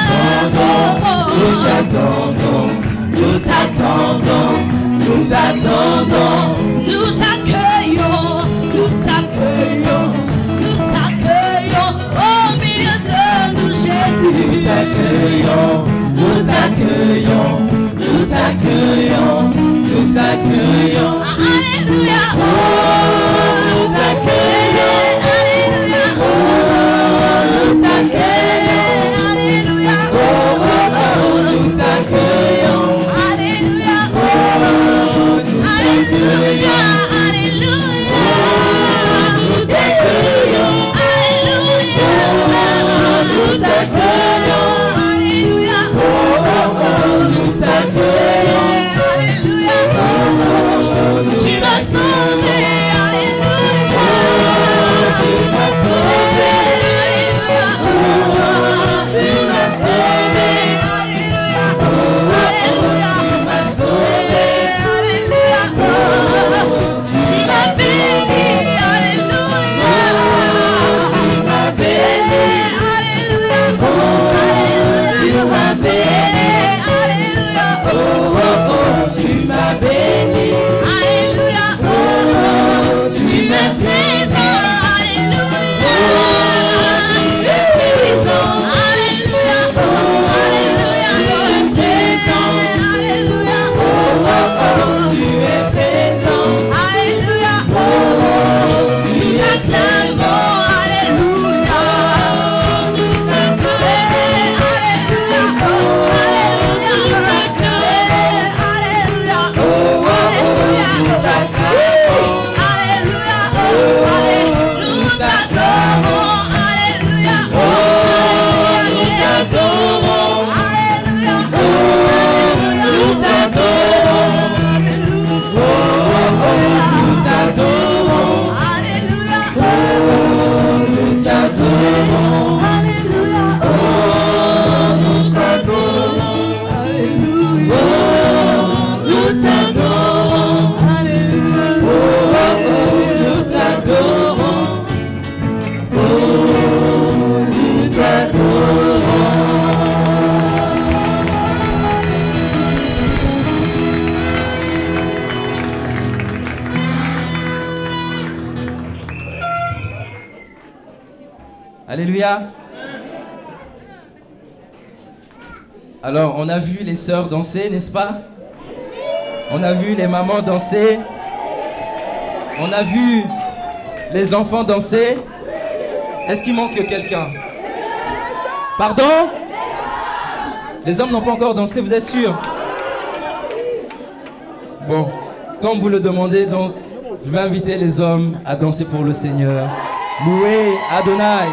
Nous t'attendons, nous t'attendons, nous t'attendons. Nous t'accueillons, nous t'accueillons, nous t'accueillons au milieu de nous, Jésus. Nous t'accueillons, nous t'accueillons, nous t'accueillons, nous t'accueillons. Alléluia. Oh, nous t'accueillons. Alléluia. Oh, nous t'accueillons. Alléluia. Oh, nous t'accueillons. Alléluia. Oh, nous t'accueillons. Alléluia. Oh, nous t'accueillons. Alléluia. Oh, nous t'accueillons. Alléluia. Oh, nous t'accueillons. Alléluia. Tu m'as sauvé. Alléluia. Alors, on a vu les sœurs danser, n'est-ce pas? On a vu les mamans danser. On a vu les enfants danser. Est-ce qu'il manque quelqu'un? Pardon? Les hommes n'ont pas encore dansé, vous êtes sûrs? Bon, comme vous le demandez, donc, je vais inviter les hommes à danser pour le Seigneur. Louez Adonai.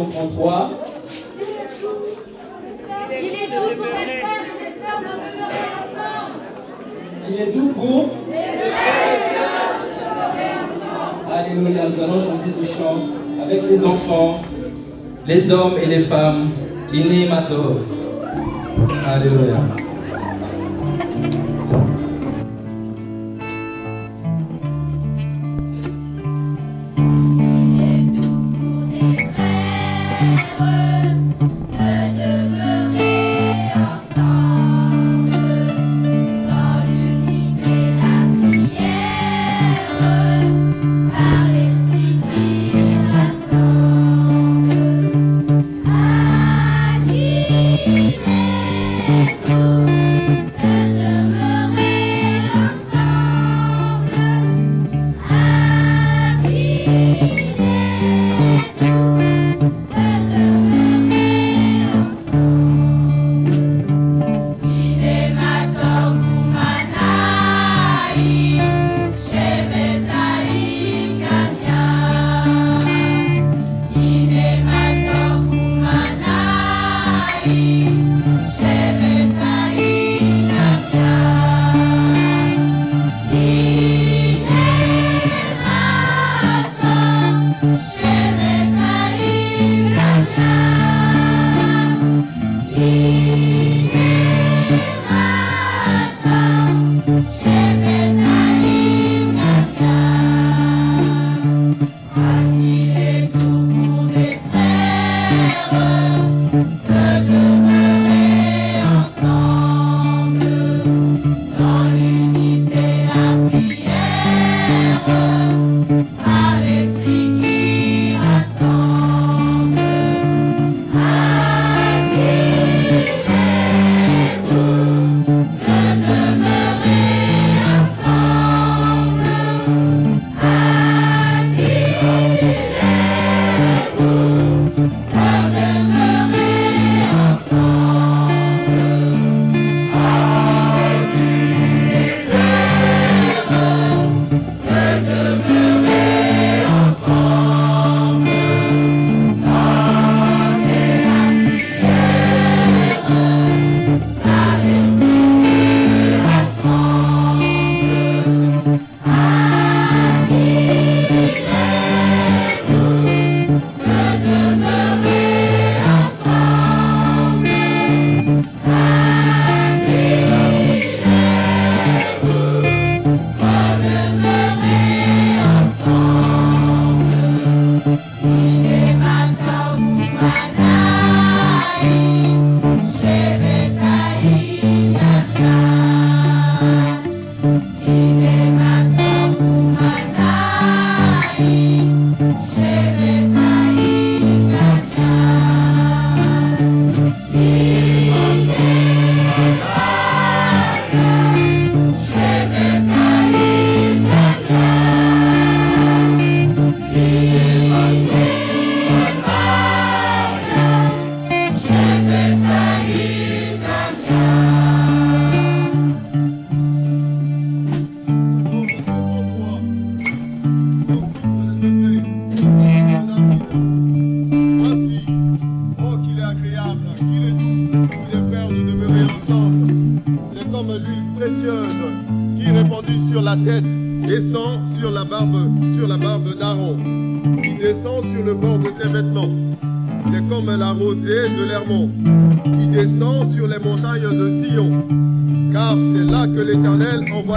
133. Il est doux pour Alléluia, nous allons chanter ce chant avec les enfants, les hommes et les femmes. Iné Matov. Alléluia.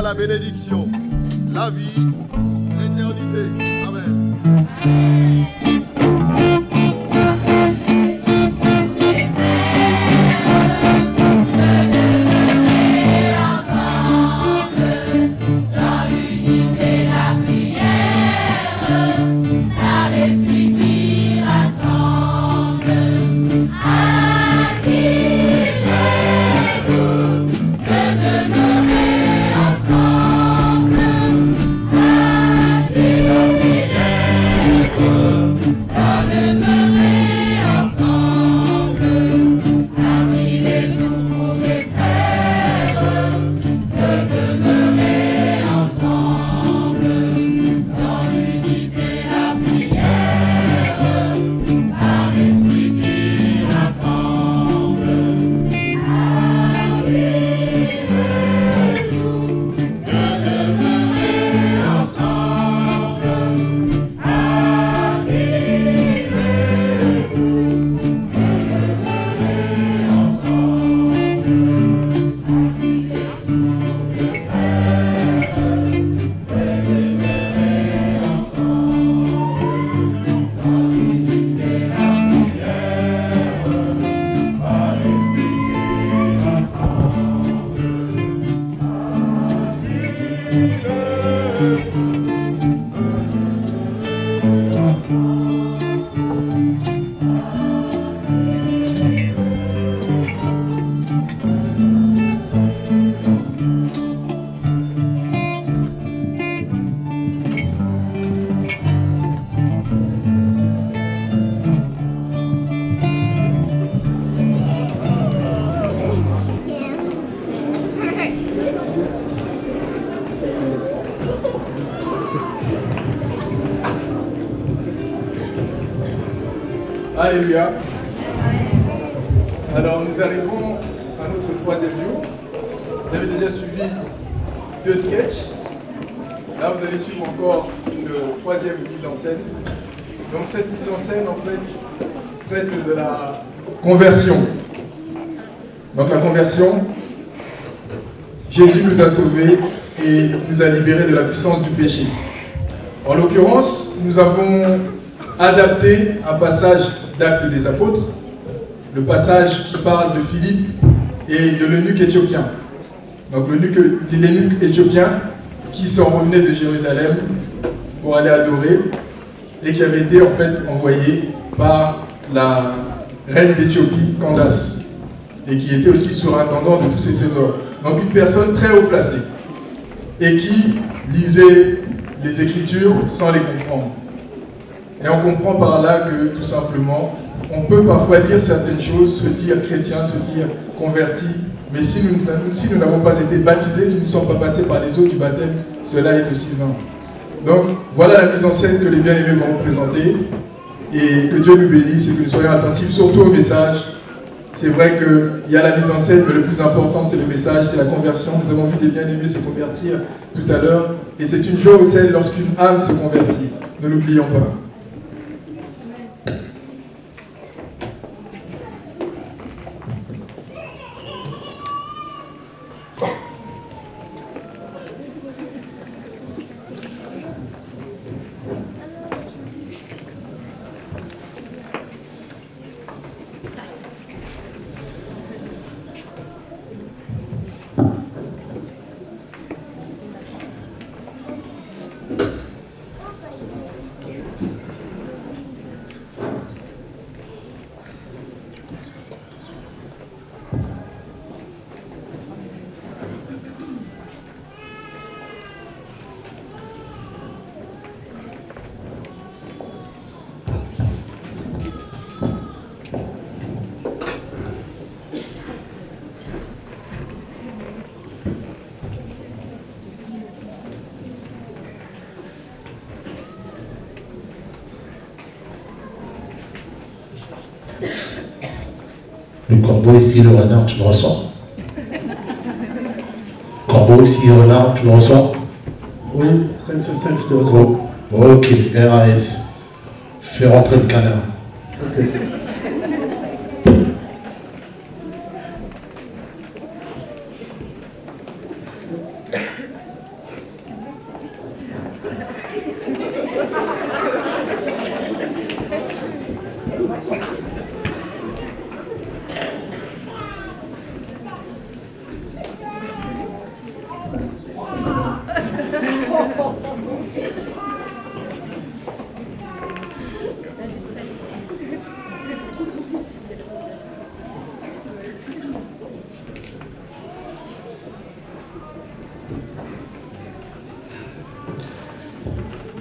La bénédiction, la vie, l'éternité. Amen. Ensemble, Alléluia. Alors nous arrivons à notre troisième jour. Vous avez déjà suivi 2 sketchs. Là vous allez suivre encore une troisième mise en scène. Donc cette mise en scène en fait traite de la conversion. Donc la conversion, Jésus nous a sauvés et nous a libérés de la puissance du péché. En l'occurrence, nous avons adapté un passage d'Actes des Apôtres, le passage qui parle de Philippe et de l'eunuque éthiopien. Donc l'eunuque éthiopien qui s'en revenait de Jérusalem pour aller adorer et qui avait été en fait envoyé par la reine d'Éthiopie, Candace, et qui était aussi surintendant de tous ces trésors. Donc une personne très haut placée et qui lisait les Écritures sans les comprendre. Et on comprend par là que tout simplement, on peut parfois lire certaines choses, se dire chrétien, se dire converti, mais si nous n'avons pas été baptisés, si nous ne sommes pas passés par les eaux du baptême, cela est aussi vain. Donc voilà la mise en scène que les bien-aimés vont vous présenter, et que Dieu nous bénisse et que nous soyons attentifs surtout au message. C'est vrai qu'il y a la mise en scène, mais le plus important c'est le message, c'est la conversion. Nous avons vu des bien-aimés se convertir tout à l'heure, et c'est une joie au ciel lorsqu'une âme se convertit. Ne l'oublions pas. Le corbeau ici, le renard, tu le reçois? Corbeau ici, le renard, tu le reçois? Oui, 5 sur 5, je te reçois. Ok, RAS. Fais rentrer le canard. Ok.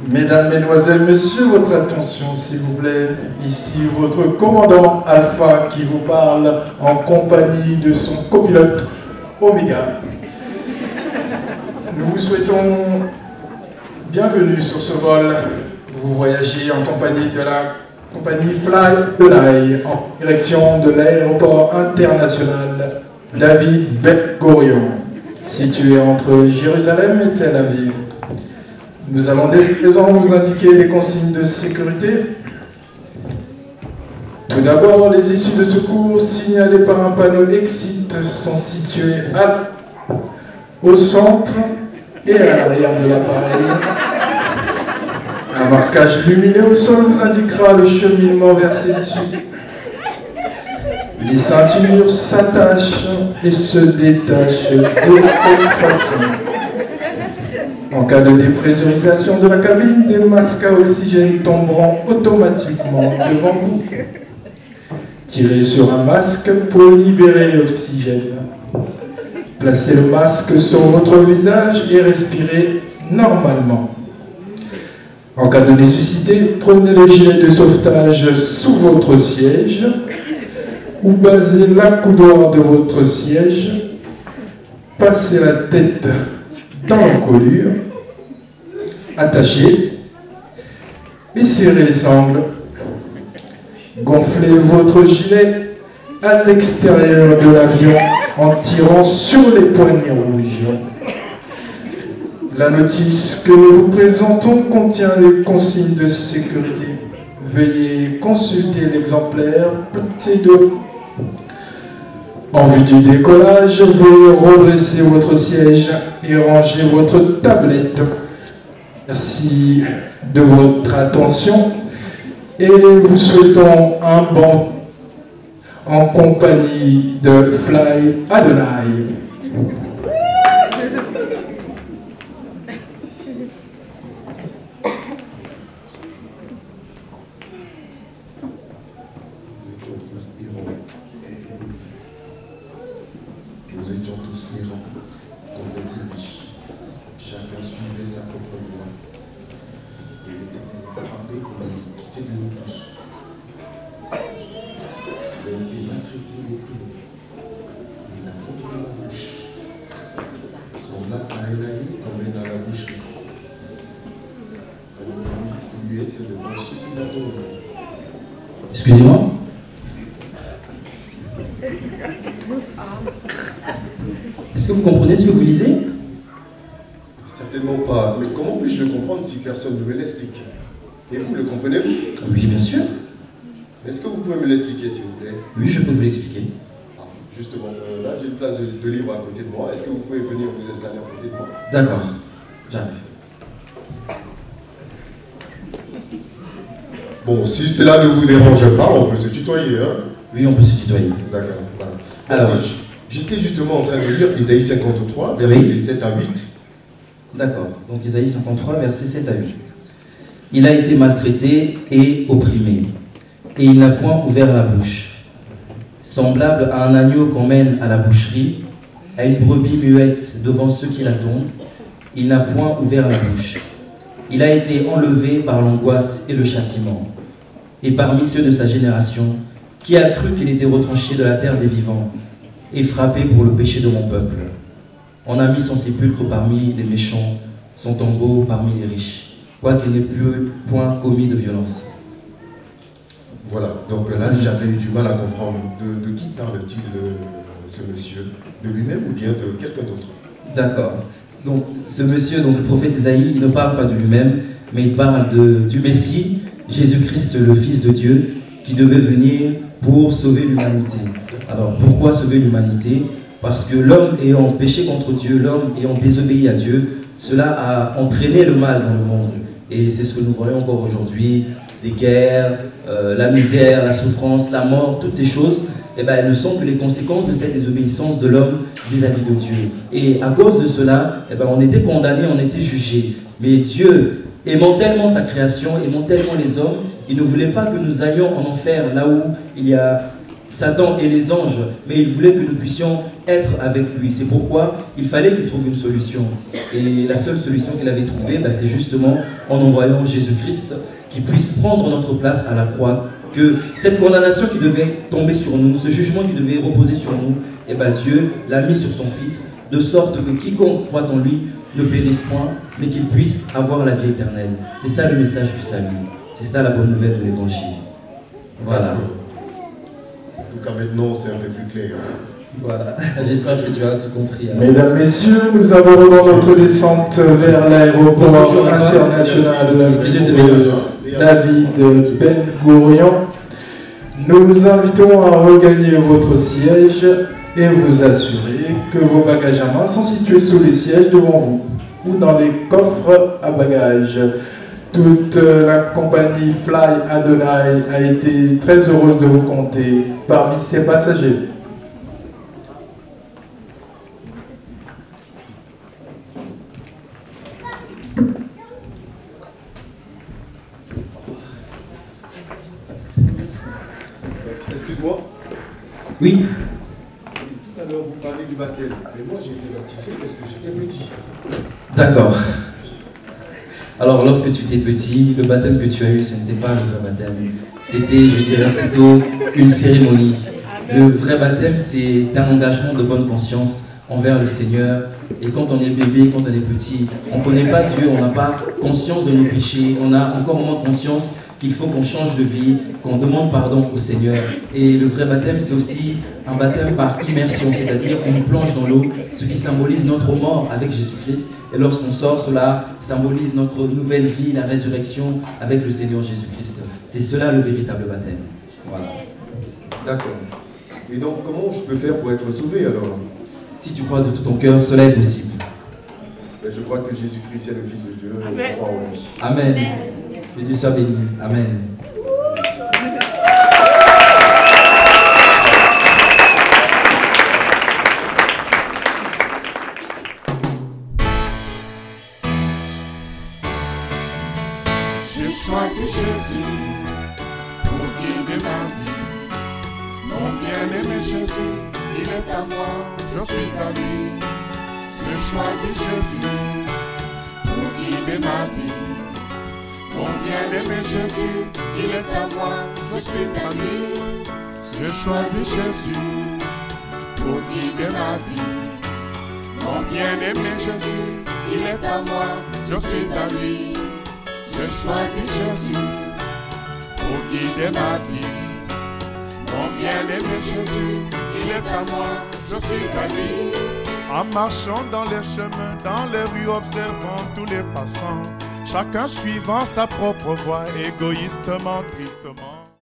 Mesdames, Mesdemoiselles, Messieurs, votre attention s'il vous plaît. Ici votre commandant Alpha qui vous parle en compagnie de son copilote Omega. Nous vous souhaitons bienvenue sur ce vol. Vous voyagez en compagnie de la compagnie Fly Fly en direction de l'aéroport international David Ben Gurion, situé entre Jérusalem et Tel Aviv. Nous allons dès présent vous indiquer les consignes de sécurité. Tout d'abord, les issues de secours signalées par un panneau Exit sont situées au centre et à l'arrière de l'appareil. Un marquage lumineux au sol nous indiquera le cheminement vers ces issues. Les ceintures s'attachent et se détachent de toute façon. En cas de dépressurisation de la cabine, des masques à oxygène tomberont automatiquement devant vous. Tirez sur un masque pour libérer l'oxygène. Placez le masque sur votre visage et respirez normalement. En cas de nécessité, prenez le gilet de sauvetage sous votre siège ou basez l'accoudoir de votre siège. Passez la tête dans l'encolure, attachez et serrez les sangles. Gonflez votre gilet à l'extérieur de l'avion en tirant sur les poignées rouges. La notice que nous vous présentons contient les consignes de sécurité. Veuillez consulter l'exemplaire T2. En vue du décollage, veuillez redresser votre siège et ranger votre tablette. Merci de votre attention et vous souhaitons un bon en compagnie de Fly Adonai. Nous étions tous errants, comme des riches. Chacun suivait sa propre voie. Et l'Éternel a frappé pour l'iniquité de nous tous. Il a été maltraité et opprimé. Il a contrôlé la bouche. Semblable à un agneau qu'on met dans la boucherie. Il lui était devant ceux qui l'adoraient. Excusez-moi. Est-ce que vous comprenez ce que vous lisez? Certainement pas, mais comment puis-je le comprendre si personne ne me l'explique? Et vous, le comprenez-vous? Oui, bien sûr. Est-ce que vous pouvez me l'expliquer, s'il vous plaît? Oui, je peux vous l'expliquer. Ah, justement, là j'ai une place de livre à côté de moi. Est-ce que vous pouvez venir vous installer à côté de moi? D'accord, j'arrive. Bon, si cela ne vous dérange pas, on peut se tutoyer, hein? Oui, on peut se tutoyer. D'accord, voilà. Alors, j'étais justement en train de lire Isaïe 53, versets 7 à 8. D'accord, donc Isaïe 53, versets 7 à 8. Il a été maltraité et opprimé, et il n'a point ouvert la bouche. Semblable à un agneau qu'on mène à la boucherie, à une brebis muette devant ceux qui l'attendent, il n'a point ouvert la bouche. Il a été enlevé par l'angoisse et le châtiment. Et parmi ceux de sa génération, qui a cru qu'il était retranché de la terre des vivants et frappé pour le péché de mon peuple? On a mis son sépulcre parmi les méchants, son tombeau parmi les riches, quoiqu'il n'ait point commis de violence. Voilà, donc là j'avais eu du mal à comprendre de qui parle-t-il ce monsieur? De lui-même ou bien de quelqu'un d'autre? D'accord. Donc ce monsieur, donc le prophète Isaïe, il ne parle pas de lui-même, mais il parle du Messie, Jésus-Christ, le Fils de Dieu, qui devait venir pour sauver l'humanité. Alors pourquoi sauver l'humanité? Parce que l'homme ayant péché contre Dieu, l'homme ayant désobéi à Dieu, cela a entraîné le mal dans le monde. Et c'est ce que nous voyons encore aujourd'hui, des guerres, la misère, la souffrance, la mort, toutes ces choses, eh ben, elles ne sont que les conséquences de cette désobéissance de l'homme vis-à-vis de Dieu. Et à cause de cela, eh ben, on était condamnés, on était jugés. Mais Dieu, aimant tellement sa création, aimant tellement les hommes, il ne voulait pas que nous allions en enfer, là où il y a Satan et les anges, mais il voulait que nous puissions être avec lui. C'est pourquoi il fallait qu'il trouve une solution. Et la seule solution qu'il avait trouvée, ben, c'est justement en envoyant Jésus-Christ qui puisse prendre notre place à la croix, que cette condamnation qui devait tomber sur nous, ce jugement qui devait reposer sur nous, et ben Dieu l'a mis sur son Fils, de sorte que quiconque croit en lui ne périsse point, mais qu'il puisse avoir la vie éternelle. C'est ça le message du salut. C'est ça la bonne nouvelle de l'Évangile. Voilà. En tout cas, maintenant, c'est un peu plus clair. Voilà, j'espère que tu as tout compris. Hein. Mesdames, Messieurs, nous abordons notre descente vers l'aéroport international David Ben Gourion. Nous vous invitons à regagner votre siège et vous assurer que vos bagages à main sont situés sous les sièges devant vous ou dans les coffres à bagages. Toute la compagnie Fly Adonai a été très heureuse de vous compter parmi ses passagers. Excuse-moi. Oui. Tout à l'heure, vous parlez du baptême. Mais moi, j'ai été baptisé parce que j'étais petit. D'accord. Alors, lorsque tu étais petit, le baptême que tu as eu, ce n'était pas le vrai baptême. C'était, je dirais plutôt, une cérémonie. Le vrai baptême, c'est un engagement de bonne conscience envers le Seigneur. Et quand on est bébé, quand on est petit, on ne connaît pas Dieu, on n'a pas conscience de nos péchés, on a encore moins conscience qu'il faut qu'on change de vie, qu'on demande pardon au Seigneur. Et le vrai baptême, c'est aussi un baptême par immersion, c'est-à-dire on plonge dans l'eau, ce qui symbolise notre mort avec Jésus-Christ. Et lorsqu'on sort, cela symbolise notre nouvelle vie, la résurrection avec le Seigneur Jésus-Christ. C'est cela le véritable baptême. Voilà. D'accord. Et donc, comment je peux faire pour être sauvé alors? Si tu crois de tout ton cœur, cela est possible. Je crois que Jésus-Christ est le Fils de Dieu. Amen. Je crois en lui. Amen. Que Dieu soit béni. Amen. J'ai choisi Jésus pour guider ma vie. Mon bien-aimé Jésus, il est à moi, je suis à lui. J'ai choisi Jésus pour guider ma vie. Mon bien-aimé Jésus, il est à moi, je suis à lui. J'ai choisi Jésus pour guider ma vie. Mon bien-aimé Jésus, il est à moi, je suis à lui. J'ai choisi Jésus pour guider ma vie. Mon bien-aimé Jésus, il est à moi, je suis à lui. En marchant dans les chemins, dans les rues, observant tous les passants, chacun suivant sa propre voie, égoïstement, tristement.